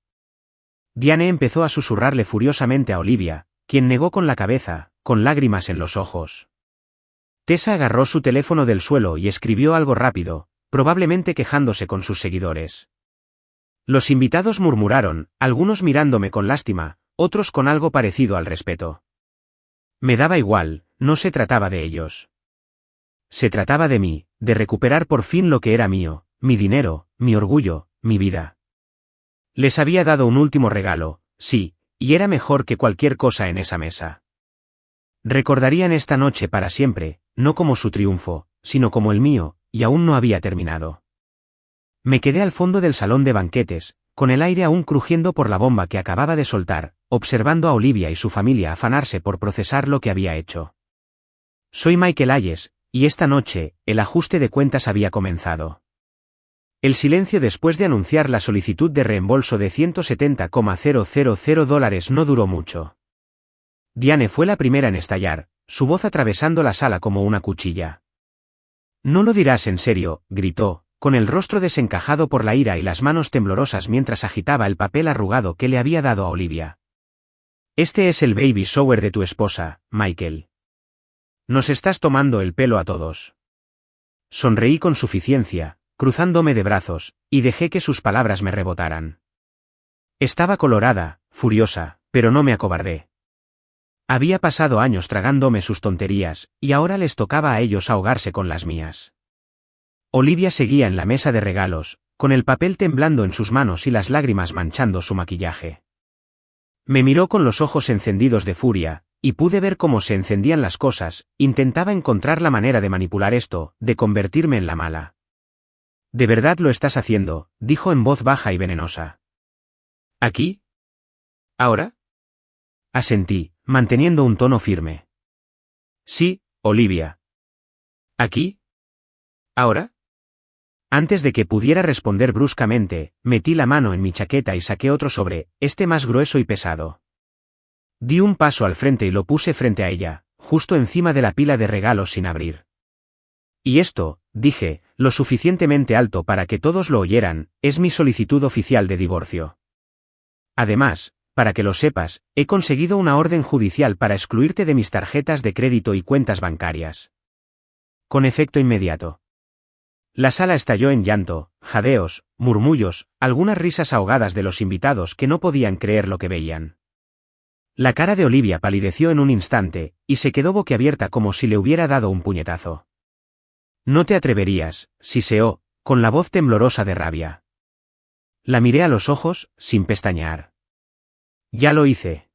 Diane empezó a susurrarle furiosamente a Olivia, quien negó con la cabeza, con lágrimas en los ojos. Tessa agarró su teléfono del suelo y escribió algo rápido, probablemente quejándose con sus seguidores. Los invitados murmuraron, algunos mirándome con lástima, otros con algo parecido al respeto. Me daba igual, no se trataba de ellos. Se trataba de mí, de recuperar por fin lo que era mío, mi dinero, mi orgullo, mi vida. Les había dado un último regalo, sí, y era mejor que cualquier cosa en esa mesa. Recordarían esta noche para siempre, no como su triunfo, sino como el mío, y aún no había terminado. Me quedé al fondo del salón de banquetes, con el aire aún crujiendo por la bomba que acababa de soltar, observando a Olivia y su familia afanarse por procesar lo que había hecho. Soy Michael Hayes, y esta noche, el ajuste de cuentas había comenzado. El silencio después de anunciar la solicitud de reembolso de $170,000 no duró mucho. Diane fue la primera en estallar, su voz atravesando la sala como una cuchilla. «No lo dirás en serio», gritó, con el rostro desencajado por la ira y las manos temblorosas mientras agitaba el papel arrugado que le había dado a Olivia. «Este es el baby shower de tu esposa, Michael. Nos estás tomando el pelo a todos». Sonreí con suficiencia, cruzándome de brazos, y dejé que sus palabras me rebotaran. Estaba colorada, furiosa, pero no me acobardé. Había pasado años tragándome sus tonterías, y ahora les tocaba a ellos ahogarse con las mías. Olivia seguía en la mesa de regalos, con el papel temblando en sus manos y las lágrimas manchando su maquillaje. Me miró con los ojos encendidos de furia, y pude ver cómo se encendían las cosas. Intentaba encontrar la manera de manipular esto, de convertirme en la mala. «¿De verdad lo estás haciendo?», dijo en voz baja y venenosa. «¿Aquí? ¿Ahora?», asentí, manteniendo un tono firme. «Sí, Olivia». «¿Aquí? ¿Ahora?». Antes de que pudiera responder bruscamente, metí la mano en mi chaqueta y saqué otro sobre, este más grueso y pesado. Di un paso al frente y lo puse frente a ella, justo encima de la pila de regalos sin abrir. «Y esto», dije, lo suficientemente alto para que todos lo oyeran, «es mi solicitud oficial de divorcio. Además, para que lo sepas, he conseguido una orden judicial para excluirte de mis tarjetas de crédito y cuentas bancarias. Con efecto inmediato». La sala estalló en llanto, jadeos, murmullos, algunas risas ahogadas de los invitados que no podían creer lo que veían. La cara de Olivia palideció en un instante, y se quedó boquiabierta como si le hubiera dado un puñetazo. «No te atreverías», siseó, con la voz temblorosa de rabia. La miré a los ojos, sin pestañear. «Ya lo hice».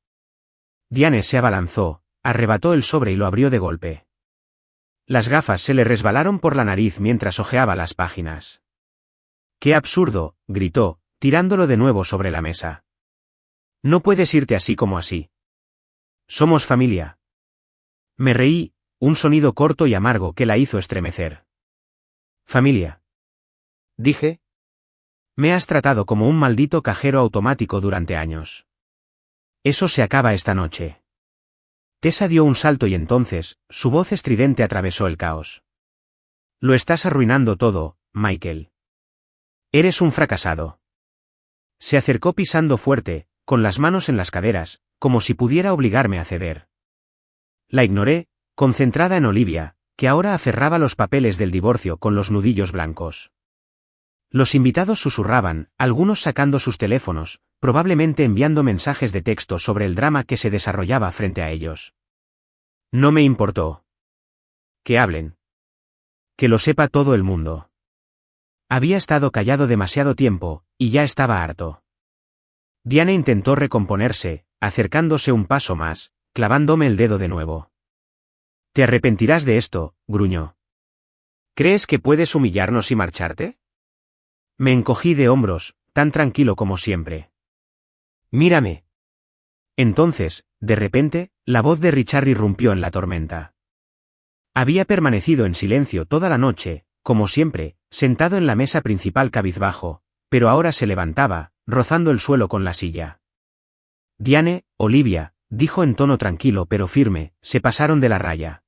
Diane se abalanzó, arrebató el sobre y lo abrió de golpe. Las gafas se le resbalaron por la nariz mientras hojeaba las páginas. «¡Qué absurdo!», gritó, tirándolo de nuevo sobre la mesa. «No puedes irte así como así. Somos familia». Me reí, un sonido corto y amargo que la hizo estremecer. «¿Familia?», dije. «Me has tratado como un maldito cajero automático durante años. Eso se acaba esta noche». Tessa dio un salto y entonces, su voz estridente atravesó el caos. «Lo estás arruinando todo, Michael. Eres un fracasado». Se acercó pisando fuerte, con las manos en las caderas, como si pudiera obligarme a ceder. La ignoré, concentrada en Olivia, que ahora aferraba los papeles del divorcio con los nudillos blancos. Los invitados susurraban, algunos sacando sus teléfonos, probablemente enviando mensajes de texto sobre el drama que se desarrollaba frente a ellos. No me importó. Que hablen. Que lo sepa todo el mundo. Había estado callado demasiado tiempo, y ya estaba harto. Diane intentó recomponerse, acercándose un paso más, clavándome el dedo de nuevo. «Te arrepentirás de esto», gruñó. «¿Crees que puedes humillarnos y marcharte?». Me encogí de hombros, tan tranquilo como siempre. «Mírame». Entonces, de repente, la voz de Richard irrumpió en la tormenta. Había permanecido en silencio toda la noche, como siempre, sentado en la mesa principal cabizbajo, pero ahora se levantaba, rozando el suelo con la silla. «Diane, Olivia», dijo en tono tranquilo pero firme, «se pasaron de la raya».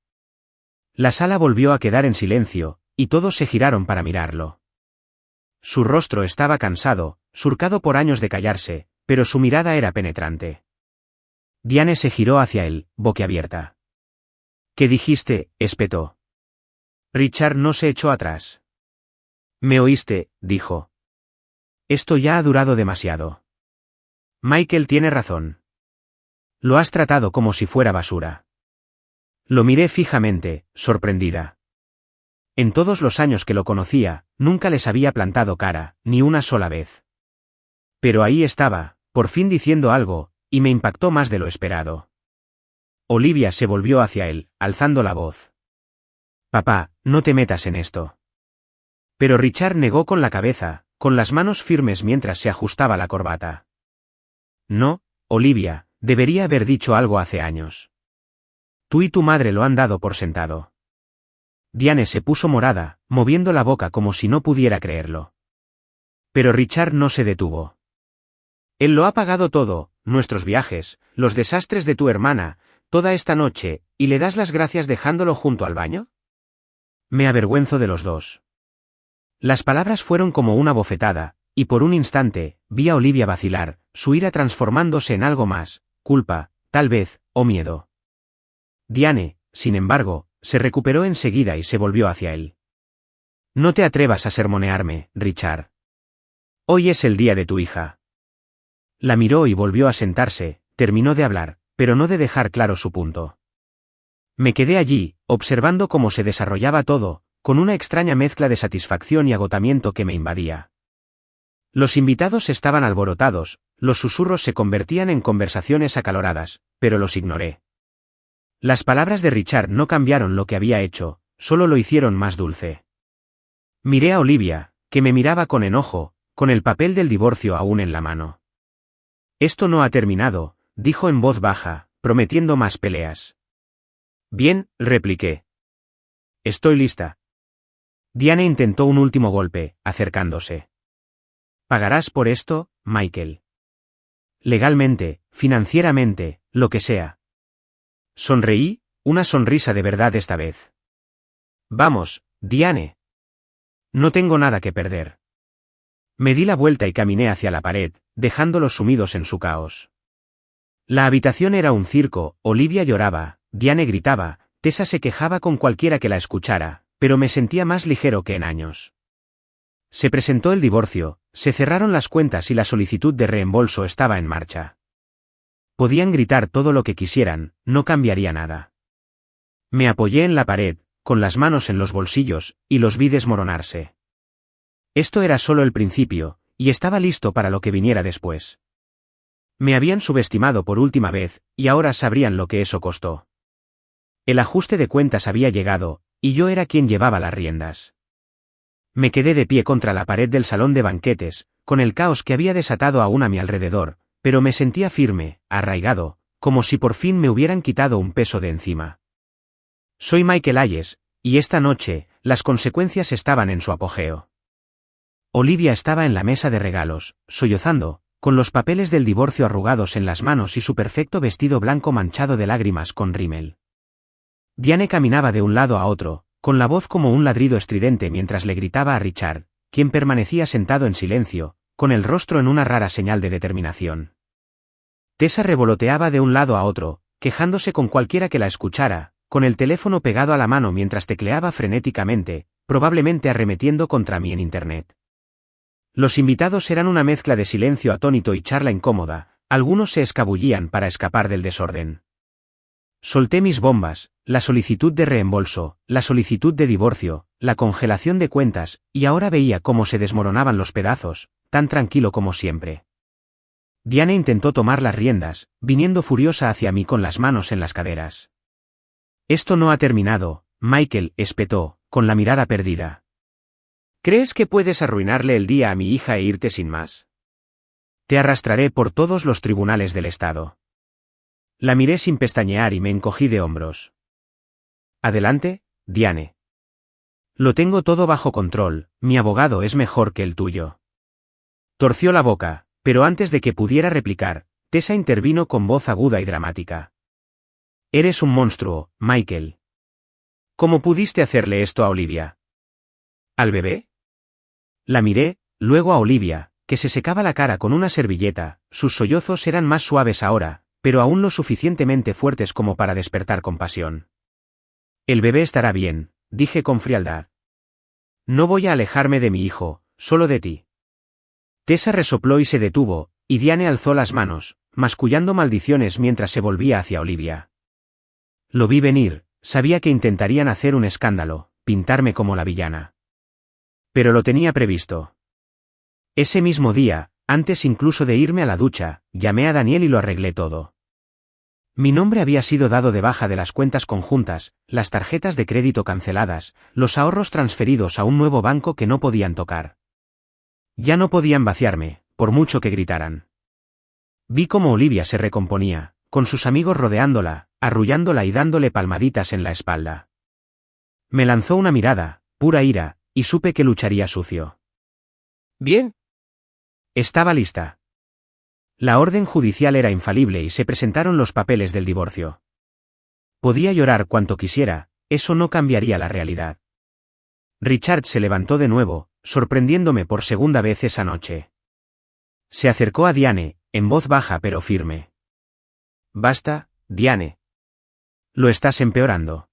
La sala volvió a quedar en silencio, y todos se giraron para mirarlo. Su rostro estaba cansado, surcado por años de callarse, pero su mirada era penetrante. Diane se giró hacia él, boquiabierta. ¿Qué dijiste?, espetó. Richard no se echó atrás. «¿Me oíste?», dijo. «Esto ya ha durado demasiado. Michael tiene razón. Lo has tratado como si fuera basura». Lo miré fijamente, sorprendida. En todos los años que lo conocía, nunca les había plantado cara, ni una sola vez. Pero ahí estaba, por fin diciendo algo, y me impactó más de lo esperado. Olivia se volvió hacia él, alzando la voz. «Papá, no te metas en esto». Pero Richard negó con la cabeza, con las manos firmes mientras se ajustaba la corbata. «No, Olivia, debería haber dicho algo hace años. Tú y tu madre lo han dado por sentado». Diane se puso morada, moviendo la boca como si no pudiera creerlo. Pero Richard no se detuvo. «Él lo ha pagado todo, nuestros viajes, los desastres de tu hermana, toda esta noche, ¿y le das las gracias dejándolo junto al baño?» Me avergüenzo de los dos. Las palabras fueron como una bofetada, y por un instante, vi a Olivia vacilar, su ira transformándose en algo más, culpa, tal vez, o miedo. Diane, sin embargo, se recuperó enseguida y se volvió hacia él. «No te atrevas a sermonearme, Richard. Hoy es el día de tu hija». La miró y volvió a sentarse, terminó de hablar, pero no de dejar claro su punto. Me quedé allí, observando cómo se desarrollaba todo, con una extraña mezcla de satisfacción y agotamiento que me invadía. Los invitados estaban alborotados, los susurros se convertían en conversaciones acaloradas, pero los ignoré. Las palabras de Richard no cambiaron lo que había hecho, solo lo hicieron más dulce. Miré a Olivia, que me miraba con enojo, con el papel del divorcio aún en la mano. «Esto no ha terminado», dijo en voz baja, prometiendo más peleas. «Bien», repliqué. «Estoy lista». Diane intentó un último golpe, acercándose. «Pagarás por esto, Michael. Legalmente, financieramente, lo que sea». Sonreí, una sonrisa de verdad esta vez. «Vamos, Diane. No tengo nada que perder». Me di la vuelta y caminé hacia la pared, dejándolos sumidos en su caos. La habitación era un circo, Olivia lloraba, Diane gritaba, Tessa se quejaba con cualquiera que la escuchara, pero me sentía más ligero que en años. Se presentó el divorcio, se cerraron las cuentas y la solicitud de reembolso estaba en marcha. Podían gritar todo lo que quisieran, no cambiaría nada. Me apoyé en la pared, con las manos en los bolsillos, y los vi desmoronarse. Esto era solo el principio, y estaba listo para lo que viniera después. Me habían subestimado por última vez, y ahora sabrían lo que eso costó. El ajuste de cuentas había llegado, y yo era quien llevaba las riendas. Me quedé de pie contra la pared del salón de banquetes, con el caos que había desatado aún a mi alrededor, pero me sentía firme, arraigado, como si por fin me hubieran quitado un peso de encima. Soy Michael Hayes, y esta noche, las consecuencias estaban en su apogeo. Olivia estaba en la mesa de regalos, sollozando, con los papeles del divorcio arrugados en las manos y su perfecto vestido blanco manchado de lágrimas con rímel. Diane caminaba de un lado a otro, con la voz como un ladrido estridente mientras le gritaba a Richard, quien permanecía sentado en silencio, con el rostro en una rara señal de determinación. Tessa revoloteaba de un lado a otro, quejándose con cualquiera que la escuchara, con el teléfono pegado a la mano mientras tecleaba frenéticamente, probablemente arremetiendo contra mí en Internet. Los invitados eran una mezcla de silencio atónito y charla incómoda, algunos se escabullían para escapar del desorden. Solté mis bombas, la solicitud de reembolso, la solicitud de divorcio, la congelación de cuentas, y ahora veía cómo se desmoronaban los pedazos, tan tranquilo como siempre. Diane intentó tomar las riendas, viniendo furiosa hacia mí con las manos en las caderas. «Esto no ha terminado», Michael, espetó, con la mirada perdida. «¿Crees que puedes arruinarle el día a mi hija e irte sin más? Te arrastraré por todos los tribunales del estado». La miré sin pestañear y me encogí de hombros. «Adelante, Diane. Lo tengo todo bajo control, mi abogado es mejor que el tuyo». Torció la boca, pero antes de que pudiera replicar, Tessa intervino con voz aguda y dramática. «Eres un monstruo, Michael. ¿Cómo pudiste hacerle esto a Olivia? ¿Al bebé?» La miré, luego a Olivia, que se secaba la cara con una servilleta. Sus sollozos eran más suaves ahora, pero aún lo suficientemente fuertes como para despertar compasión. El bebé estará bien, dije con frialdad. No voy a alejarme de mi hijo, solo de ti. Tessa resopló y se detuvo, y Diane alzó las manos, mascullando maldiciones mientras se volvía hacia Olivia. Lo vi venir, sabía que intentarían hacer un escándalo, pintarme como la villana. Pero lo tenía previsto. Ese mismo día, antes incluso de irme a la ducha, llamé a Daniel y lo arreglé todo. Mi nombre había sido dado de baja de las cuentas conjuntas, las tarjetas de crédito canceladas, los ahorros transferidos a un nuevo banco que no podían tocar. Ya no podían vaciarme, por mucho que gritaran. Vi cómo Olivia se recomponía, con sus amigos rodeándola, arrullándola y dándole palmaditas en la espalda. Me lanzó una mirada, pura ira, y supe que lucharía sucio. Bien. Estaba lista. La orden judicial era infalible y se presentaron los papeles del divorcio. Podía llorar cuanto quisiera, eso no cambiaría la realidad. Richard se levantó de nuevo, sorprendiéndome por segunda vez esa noche. Se acercó a Diane, en voz baja pero firme. Basta, Diane. Lo estás empeorando.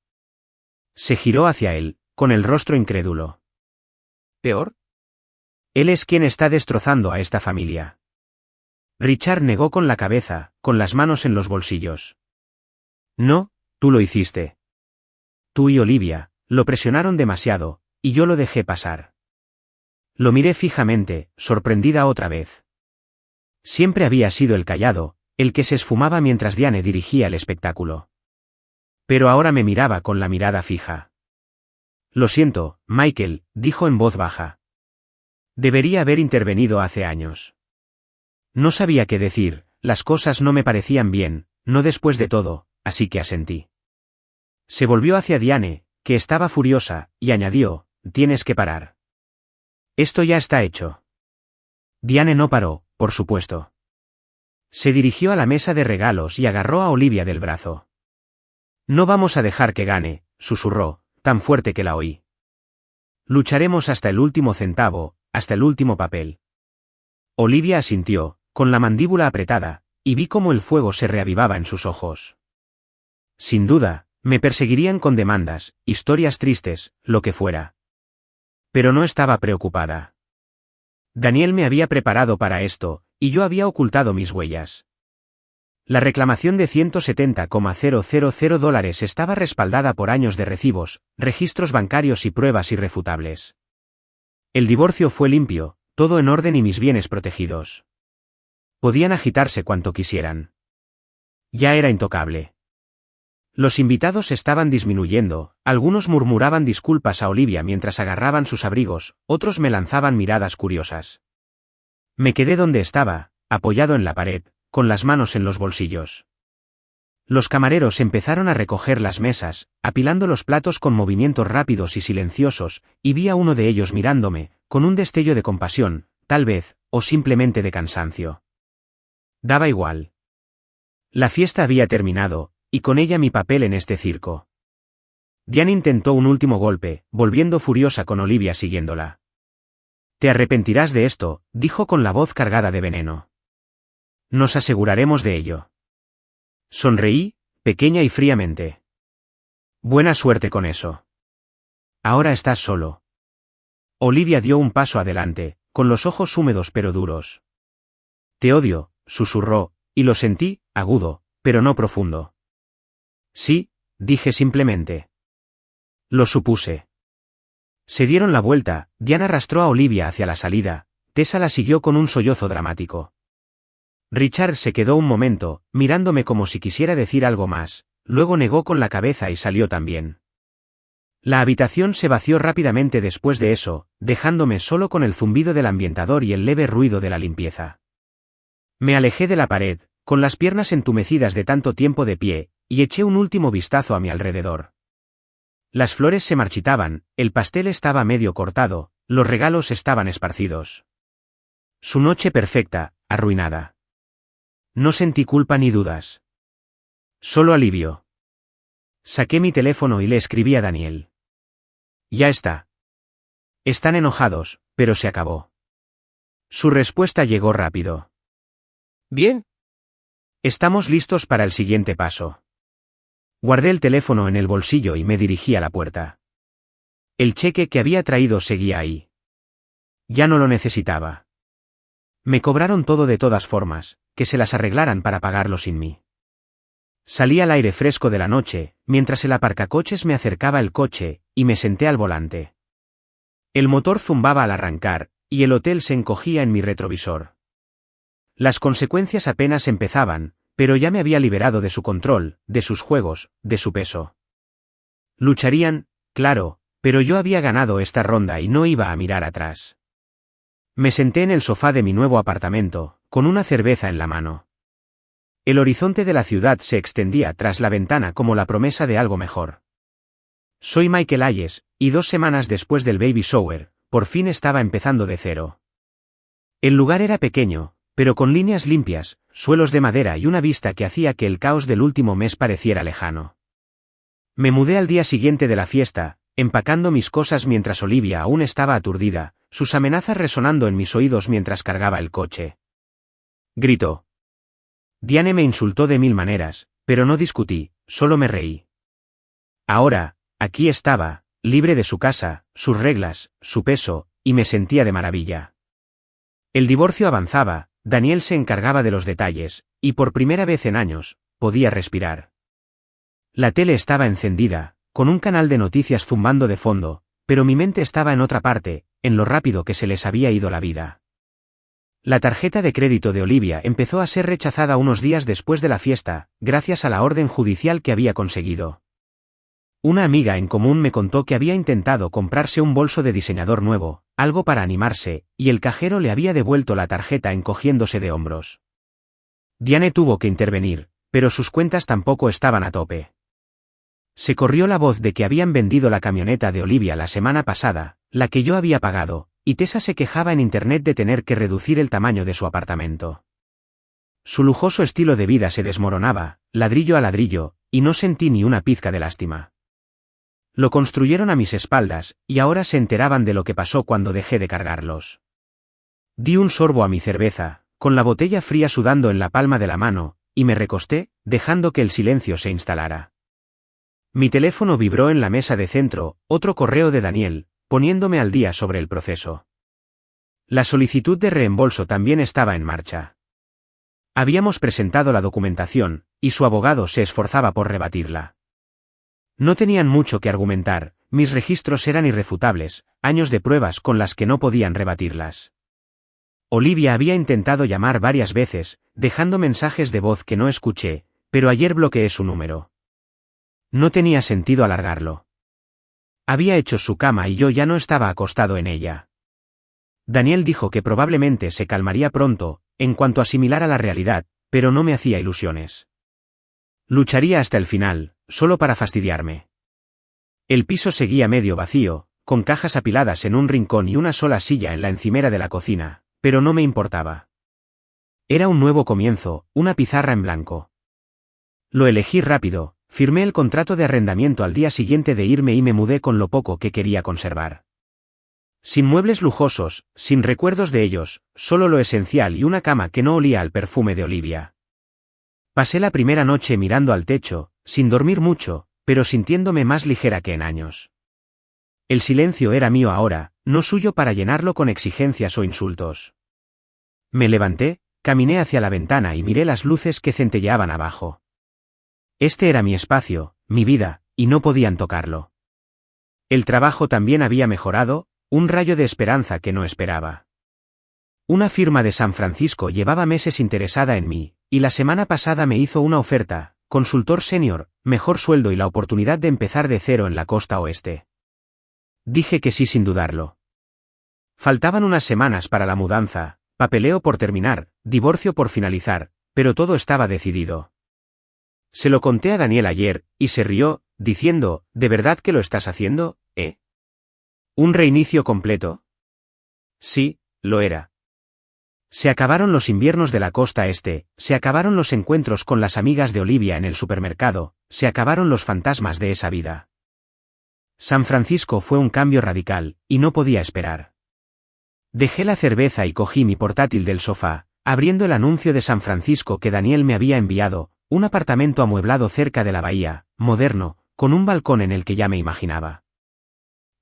Se giró hacia él, con el rostro incrédulo. ¿Peor? Él es quien está destrozando a esta familia. Richard negó con la cabeza, con las manos en los bolsillos. No, tú lo hiciste. Tú y Olivia, lo presionaron demasiado, y yo lo dejé pasar. Lo miré fijamente, sorprendida otra vez. Siempre había sido el callado, el que se esfumaba mientras Diane dirigía el espectáculo. Pero ahora me miraba con la mirada fija. Lo siento, Michael, dijo en voz baja. Debería haber intervenido hace años. No sabía qué decir, las cosas no me parecían bien, no después de todo, así que asentí. Se volvió hacia Diane, que estaba furiosa, y añadió, tienes que parar. Esto ya está hecho. Diane no paró, por supuesto. Se dirigió a la mesa de regalos y agarró a Olivia del brazo. No vamos a dejar que gane, susurró, tan fuerte que la oí. Lucharemos hasta el último centavo, hasta el último papel. Olivia asintió, con la mandíbula apretada, y vi cómo el fuego se reavivaba en sus ojos. Sin duda, me perseguirían con demandas, historias tristes, lo que fuera. Pero no estaba preocupada. Daniel me había preparado para esto, y yo había ocultado mis huellas. La reclamación de $170,000 estaba respaldada por años de recibos, registros bancarios y pruebas irrefutables. El divorcio fue limpio, todo en orden y mis bienes protegidos. Podían agitarse cuanto quisieran. Ya era intocable. Los invitados estaban disminuyendo, algunos murmuraban disculpas a Olivia mientras agarraban sus abrigos, otros me lanzaban miradas curiosas. Me quedé donde estaba, apoyado en la pared, con las manos en los bolsillos. Los camareros empezaron a recoger las mesas, apilando los platos con movimientos rápidos y silenciosos, y vi a uno de ellos mirándome, con un destello de compasión, tal vez, o simplemente de cansancio. Daba igual. La fiesta había terminado, y con ella mi papel en este circo. Diane intentó un último golpe, volviendo furiosa con Olivia siguiéndola. Te arrepentirás de esto, dijo con la voz cargada de veneno. Nos aseguraremos de ello. Sonreí, pequeña y fríamente. Buena suerte con eso. Ahora estás solo. Olivia dio un paso adelante, con los ojos húmedos pero duros. Te odio, susurró, y lo sentí, agudo, pero no profundo. Sí, dije simplemente. Lo supuse. Se dieron la vuelta, Diane arrastró a Olivia hacia la salida, Tessa la siguió con un sollozo dramático. Richard se quedó un momento, mirándome como si quisiera decir algo más, luego negó con la cabeza y salió también. La habitación se vació rápidamente después de eso, dejándome solo con el zumbido del ambientador y el leve ruido de la limpieza. Me alejé de la pared, con las piernas entumecidas de tanto tiempo de pie, y eché un último vistazo a mi alrededor. Las flores se marchitaban, el pastel estaba medio cortado, los regalos estaban esparcidos. Su noche perfecta, arruinada. No sentí culpa ni dudas. Solo alivio. Saqué mi teléfono y le escribí a Daniel. Ya está. Están enojados, pero se acabó. Su respuesta llegó rápido. Bien. Estamos listos para el siguiente paso. Guardé el teléfono en el bolsillo y me dirigí a la puerta. El cheque que había traído seguía ahí. Ya no lo necesitaba. Me cobraron todo de todas formas, que se las arreglaran para pagarlo sin mí. Salí al aire fresco de la noche, mientras el aparcacoches me acercaba el coche, y me senté al volante. El motor zumbaba al arrancar, y el hotel se encogía en mi retrovisor. Las consecuencias apenas empezaban, pero ya me había liberado de su control, de sus juegos, de su peso. Lucharían, claro, pero yo había ganado esta ronda y no iba a mirar atrás. Me senté en el sofá de mi nuevo apartamento, con una cerveza en la mano. El horizonte de la ciudad se extendía tras la ventana como la promesa de algo mejor. Soy Michael Hayes, y 2 semanas después del baby shower, por fin estaba empezando de cero. El lugar era pequeño, pero con líneas limpias, suelos de madera y una vista que hacía que el caos del último mes pareciera lejano. Me mudé al día siguiente de la fiesta, empacando mis cosas mientras Olivia aún estaba aturdida, sus amenazas resonando en mis oídos mientras cargaba el coche. Gritó. Diane me insultó de 1000 maneras, pero no discutí, solo me reí. Ahora, aquí estaba, libre de su casa, sus reglas, su peso, y me sentía de maravilla. El divorcio avanzaba, Daniel se encargaba de los detalles, y por primera vez en años, podía respirar. La tele estaba encendida, con un canal de noticias zumbando de fondo, pero mi mente estaba en otra parte, en lo rápido que se les había ido la vida. La tarjeta de crédito de Olivia empezó a ser rechazada unos días después de la fiesta, gracias a la orden judicial que había conseguido. Una amiga en común me contó que había intentado comprarse un bolso de diseñador nuevo, algo para animarse, y el cajero le había devuelto la tarjeta encogiéndose de hombros. Diane tuvo que intervenir, pero sus cuentas tampoco estaban a tope. Se corrió la voz de que habían vendido la camioneta de Olivia la semana pasada, la que yo había pagado, y Tessa se quejaba en internet de tener que reducir el tamaño de su apartamento. Su lujoso estilo de vida se desmoronaba, ladrillo a ladrillo, y no sentí ni una pizca de lástima. Lo construyeron a mis espaldas, y ahora se enteraban de lo que pasó cuando dejé de cargarlos. Di un sorbo a mi cerveza, con la botella fría sudando en la palma de la mano, y me recosté, dejando que el silencio se instalara. Mi teléfono vibró en la mesa de centro, otro correo de Daniel, poniéndome al día sobre el proceso. La solicitud de reembolso también estaba en marcha. Habíamos presentado la documentación, y su abogado se esforzaba por rebatirla. No tenían mucho que argumentar, mis registros eran irrefutables, años de pruebas con las que no podían rebatirlas. Olivia había intentado llamar varias veces, dejando mensajes de voz que no escuché, pero ayer bloqueé su número. No tenía sentido alargarlo. Había hecho su cama y yo ya no estaba acostado en ella. Daniel dijo que probablemente se calmaría pronto, en cuanto asimilara la realidad, pero no me hacía ilusiones. Lucharía hasta el final, solo para fastidiarme. El piso seguía medio vacío, con cajas apiladas en un rincón y una sola silla en la encimera de la cocina, pero no me importaba. Era un nuevo comienzo, una pizarra en blanco. Lo elegí rápido, firmé el contrato de arrendamiento al día siguiente de irme y me mudé con lo poco que quería conservar. Sin muebles lujosos, sin recuerdos de ellos, solo lo esencial y una cama que no olía al perfume de Olivia. Pasé la primera noche mirando al techo, sin dormir mucho, pero sintiéndome más ligera que en años. El silencio era mío ahora, no suyo para llenarlo con exigencias o insultos. Me levanté, caminé hacia la ventana y miré las luces que centelleaban abajo. Este era mi espacio, mi vida, y no podían tocarlo. El trabajo también había mejorado, un rayo de esperanza que no esperaba. Una firma de San Francisco llevaba meses interesada en mí, y la semana pasada me hizo una oferta, consultor senior, mejor sueldo y la oportunidad de empezar de cero en la costa oeste. Dije que sí sin dudarlo. Faltaban unas semanas para la mudanza, papeleo por terminar, divorcio por finalizar, pero todo estaba decidido. Se lo conté a Daniel ayer, y se rió, diciendo, ¿de verdad que lo estás haciendo, eh? ¿Un reinicio completo? Sí, lo era. Se acabaron los inviernos de la costa este, se acabaron los encuentros con las amigas de Olivia en el supermercado, se acabaron los fantasmas de esa vida. San Francisco fue un cambio radical, y no podía esperar. Dejé la cerveza y cogí mi portátil del sofá, abriendo el anuncio de San Francisco que Daniel me había enviado, un apartamento amueblado cerca de la bahía, moderno, con un balcón en el que ya me imaginaba.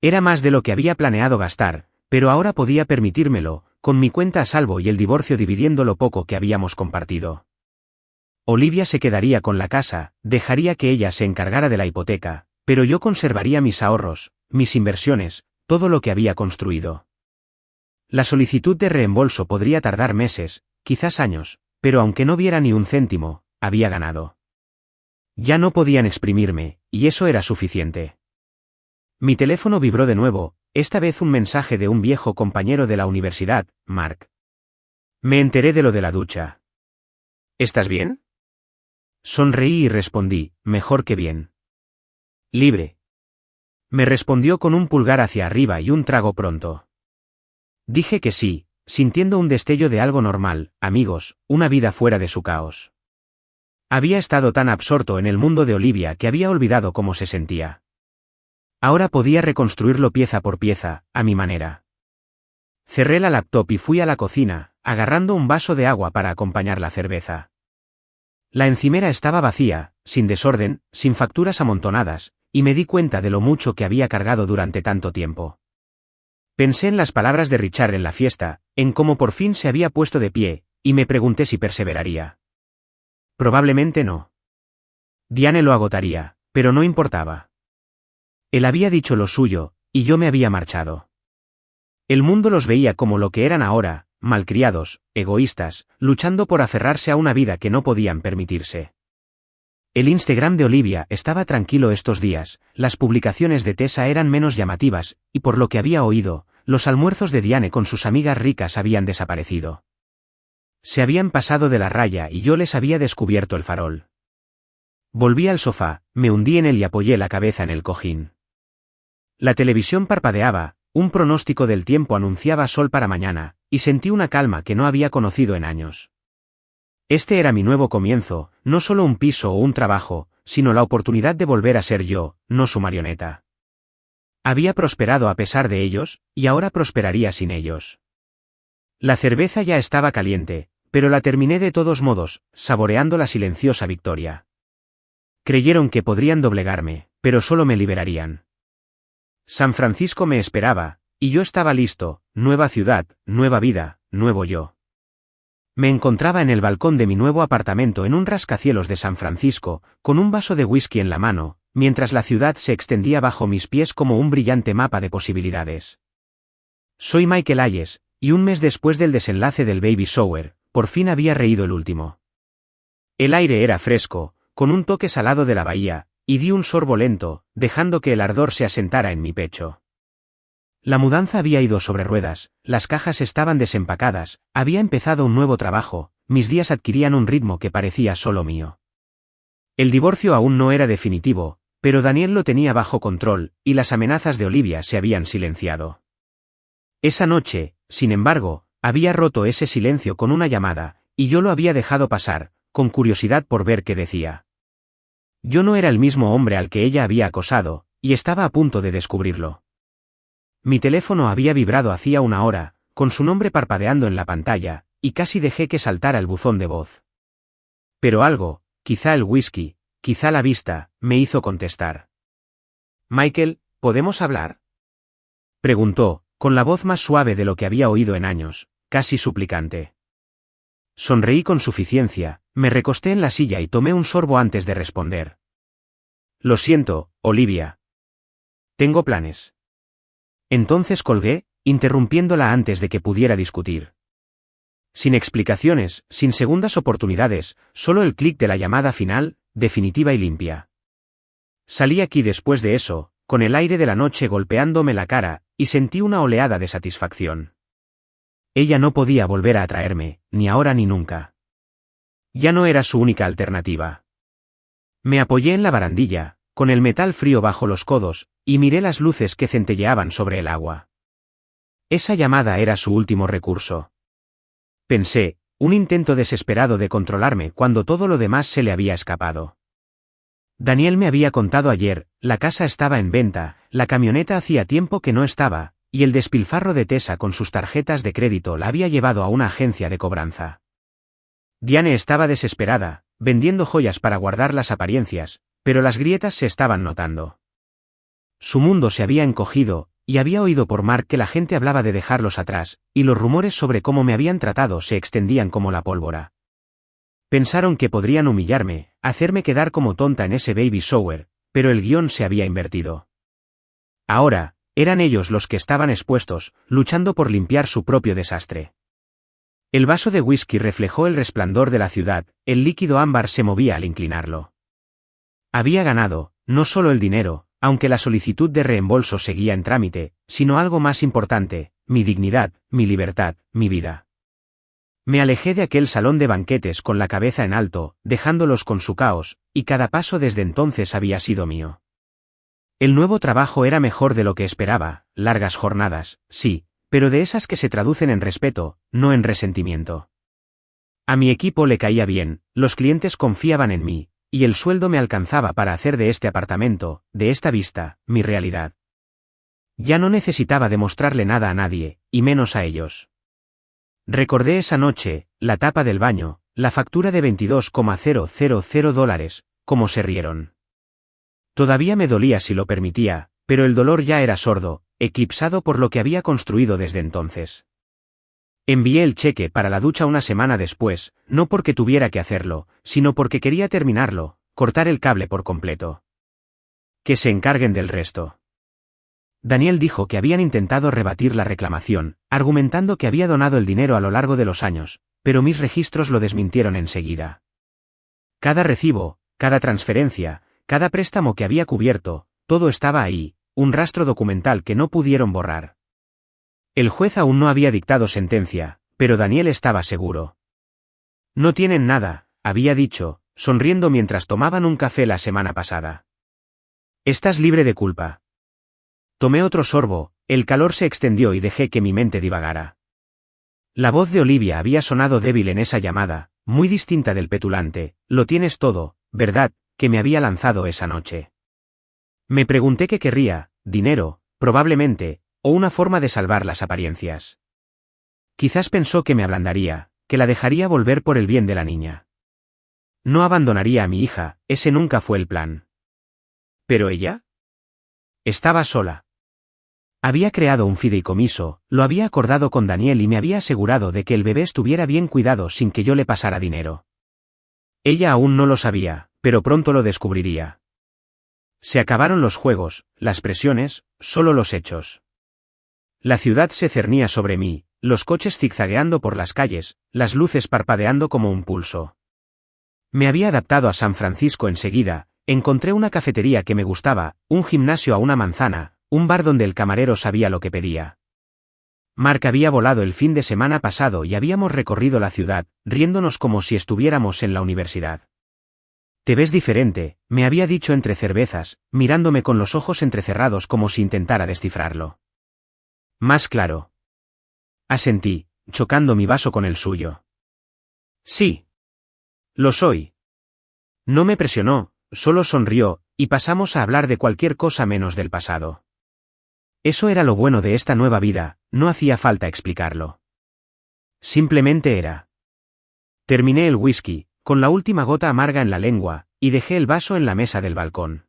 Era más de lo que había planeado gastar, pero ahora podía permitírmelo, con mi cuenta a salvo y el divorcio dividiendo lo poco que habíamos compartido. Olivia se quedaría con la casa, dejaría que ella se encargara de la hipoteca, pero yo conservaría mis ahorros, mis inversiones, todo lo que había construido. La solicitud de reembolso podría tardar meses, quizás años, pero aunque no viera ni un céntimo, había ganado. Ya no podían exprimirme, y eso era suficiente. Mi teléfono vibró de nuevo, esta vez un mensaje de un viejo compañero de la universidad, Mark. Me enteré de lo de la ducha. ¿Estás bien? Sonreí y respondí, mejor que bien. Libre. Me respondió con un pulgar hacia arriba y un trago pronto. Dije que sí, sintiendo un destello de algo normal, amigos, una vida fuera de su caos. Había estado tan absorto en el mundo de Olivia que había olvidado cómo se sentía. Ahora podía reconstruirlo pieza por pieza, a mi manera. Cerré la laptop y fui a la cocina, agarrando un vaso de agua para acompañar la cerveza. La encimera estaba vacía, sin desorden, sin facturas amontonadas, y me di cuenta de lo mucho que había cargado durante tanto tiempo. Pensé en las palabras de Richard en la fiesta, en cómo por fin se había puesto de pie, y me pregunté si perseveraría. Probablemente no. Diane lo agotaría, pero no importaba. Él había dicho lo suyo, y yo me había marchado. El mundo los veía como lo que eran ahora, malcriados, egoístas, luchando por aferrarse a una vida que no podían permitirse. El Instagram de Olivia estaba tranquilo estos días, las publicaciones de Tessa eran menos llamativas, y por lo que había oído, los almuerzos de Diane con sus amigas ricas habían desaparecido. Se habían pasado de la raya y yo les había descubierto el farol. Volví al sofá, me hundí en él y apoyé la cabeza en el cojín. La televisión parpadeaba, un pronóstico del tiempo anunciaba sol para mañana, y sentí una calma que no había conocido en años. Este era mi nuevo comienzo, no solo un piso o un trabajo, sino la oportunidad de volver a ser yo, no su marioneta. Había prosperado a pesar de ellos, y ahora prosperaría sin ellos. La cerveza ya estaba caliente, pero la terminé de todos modos, saboreando la silenciosa victoria. Creyeron que podrían doblegarme, pero solo me liberarían. San Francisco me esperaba, y yo estaba listo, nueva ciudad, nueva vida, nuevo yo. Me encontraba en el balcón de mi nuevo apartamento en un rascacielos de San Francisco, con un vaso de whisky en la mano, mientras la ciudad se extendía bajo mis pies como un brillante mapa de posibilidades. Soy Michael Hayes, y un mes después del desenlace del baby shower, por fin había reído el último. El aire era fresco, con un toque salado de la bahía, y di un sorbo lento, dejando que el ardor se asentara en mi pecho. La mudanza había ido sobre ruedas, las cajas estaban desempacadas, había empezado un nuevo trabajo, mis días adquirían un ritmo que parecía solo mío. El divorcio aún no era definitivo, pero Daniel lo tenía bajo control, y las amenazas de Olivia se habían silenciado. Esa noche, sin embargo, había roto ese silencio con una llamada, y yo lo había dejado pasar, con curiosidad por ver qué decía. Yo no era el mismo hombre al que ella había acosado, y estaba a punto de descubrirlo. Mi teléfono había vibrado hacía una hora, con su nombre parpadeando en la pantalla, y casi dejé que saltara el buzón de voz. Pero algo, quizá el whisky, quizá la vista, me hizo contestar. «Michael, ¿podemos hablar?», preguntó, con la voz más suave de lo que había oído en años, casi suplicante. Sonreí con suficiencia, me recosté en la silla y tomé un sorbo antes de responder. «Lo siento, Olivia. Tengo planes». Entonces colgué, interrumpiéndola antes de que pudiera discutir. Sin explicaciones, sin segundas oportunidades, solo el clic de la llamada final, definitiva y limpia. Salí aquí después de eso, con el aire de la noche golpeándome la cara, y sentí una oleada de satisfacción. Ella no podía volver a atraerme, ni ahora ni nunca. Ya no era su única alternativa. Me apoyé en la barandilla, con el metal frío bajo los codos, y miré las luces que centelleaban sobre el agua. Esa llamada era su último recurso. Pensé, un intento desesperado de controlarme cuando todo lo demás se le había escapado. Daniel me había contado ayer, la casa estaba en venta, la camioneta hacía tiempo que no estaba, y el despilfarro de Tessa con sus tarjetas de crédito la había llevado a una agencia de cobranza. Diane estaba desesperada, vendiendo joyas para guardar las apariencias, pero las grietas se estaban notando. Su mundo se había encogido, y había oído por Mark que la gente hablaba de dejarlos atrás, y los rumores sobre cómo me habían tratado se extendían como la pólvora. Pensaron que podrían humillarme, hacerme quedar como tonta en ese baby shower, pero el guión se había invertido. Ahora, eran ellos los que estaban expuestos, luchando por limpiar su propio desastre. El vaso de whisky reflejó el resplandor de la ciudad, el líquido ámbar se movía al inclinarlo. Había ganado, no solo el dinero, aunque la solicitud de reembolso seguía en trámite, sino algo más importante, mi dignidad, mi libertad, mi vida. Me alejé de aquel salón de banquetes con la cabeza en alto, dejándolos con su caos, y cada paso desde entonces había sido mío. El nuevo trabajo era mejor de lo que esperaba, largas jornadas, sí, pero de esas que se traducen en respeto, no en resentimiento. A mi equipo le caía bien, los clientes confiaban en mí, y el sueldo me alcanzaba para hacer de este apartamento, de esta vista, mi realidad. Ya no necesitaba demostrarle nada a nadie, y menos a ellos. Recordé esa noche, la tapa del baño, la factura de $22,000, cómo se rieron. Todavía me dolía si lo permitía, pero el dolor ya era sordo, eclipsado por lo que había construido desde entonces. Envié el cheque para la ducha una semana después, no porque tuviera que hacerlo, sino porque quería terminarlo, cortar el cable por completo. Que se encarguen del resto. Daniel dijo que habían intentado rebatir la reclamación, argumentando que había donado el dinero a lo largo de los años, pero mis registros lo desmintieron enseguida. Cada recibo, cada transferencia, cada préstamo que había cubierto, todo estaba ahí, un rastro documental que no pudieron borrar. El juez aún no había dictado sentencia, pero Daniel estaba seguro. No tienen nada, había dicho, sonriendo mientras tomaban un café la semana pasada. Estás libre de culpa. Tomé otro sorbo, el calor se extendió y dejé que mi mente divagara. La voz de Olivia había sonado débil en esa llamada, muy distinta del petulante, lo tienes todo, ¿verdad?, que me había lanzado esa noche. Me pregunté qué querría, dinero, probablemente, o una forma de salvar las apariencias. Quizás pensó que me ablandaría, que la dejaría volver por el bien de la niña. No abandonaría a mi hija, ese nunca fue el plan. ¿Pero ella? Estaba sola. Había creado un fideicomiso, lo había acordado con Daniel y me había asegurado de que el bebé estuviera bien cuidado sin que yo le pasara dinero. Ella aún no lo sabía, pero pronto lo descubriría. Se acabaron los juegos, las presiones, solo los hechos. La ciudad se cernía sobre mí, los coches zigzagueando por las calles, las luces parpadeando como un pulso. Me había adaptado a San Francisco enseguida, encontré una cafetería que me gustaba, un gimnasio a una manzana, un bar donde el camarero sabía lo que pedía. Mark había volado el fin de semana pasado y habíamos recorrido la ciudad, riéndonos como si estuviéramos en la universidad. Te ves diferente, me había dicho entre cervezas, mirándome con los ojos entrecerrados como si intentara descifrarlo. Más claro. Asentí, chocando mi vaso con el suyo. Sí. Lo soy. No me presionó, solo sonrió, y pasamos a hablar de cualquier cosa menos del pasado. Eso era lo bueno de esta nueva vida, no hacía falta explicarlo. Simplemente era. Terminé el whisky, con la última gota amarga en la lengua, y dejé el vaso en la mesa del balcón.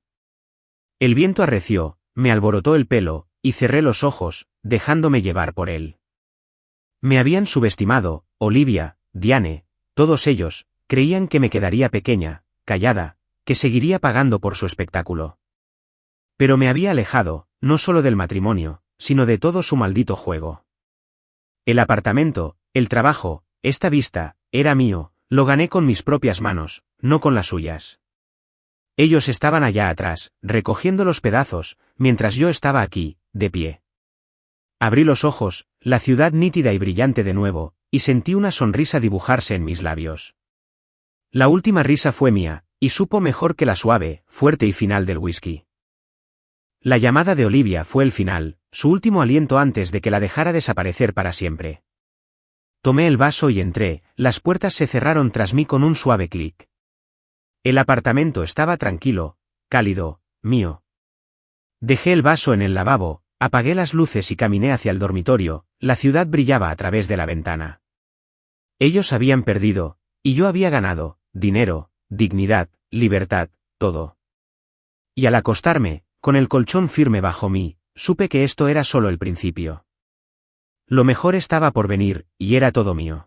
El viento arreció, me alborotó el pelo, y cerré los ojos, dejándome llevar por él. Me habían subestimado, Olivia, Diane, todos ellos, creían que me quedaría pequeña, callada, que seguiría pagando por su espectáculo. Pero me había alejado, no solo del matrimonio, sino de todo su maldito juego. El apartamento, el trabajo, esta vista, era mío, lo gané con mis propias manos, no con las suyas. Ellos estaban allá atrás, recogiendo los pedazos, mientras yo estaba aquí, de pie. Abrí los ojos, la ciudad nítida y brillante de nuevo, y sentí una sonrisa dibujarse en mis labios. La última risa fue mía, y supo mejor que la suave, fuerte y final del whisky. La llamada de Olivia fue el final, su último aliento antes de que la dejara desaparecer para siempre. Tomé el vaso y entré, las puertas se cerraron tras mí con un suave clic. El apartamento estaba tranquilo, cálido, mío. Dejé el vaso en el lavabo, Apagué las luces y caminé hacia el dormitorio, la ciudad brillaba a través de la ventana. Ellos habían perdido, y yo había ganado, dinero, dignidad, libertad, todo. Y al acostarme, con el colchón firme bajo mí, supe que esto era solo el principio. Lo mejor estaba por venir, y era todo mío.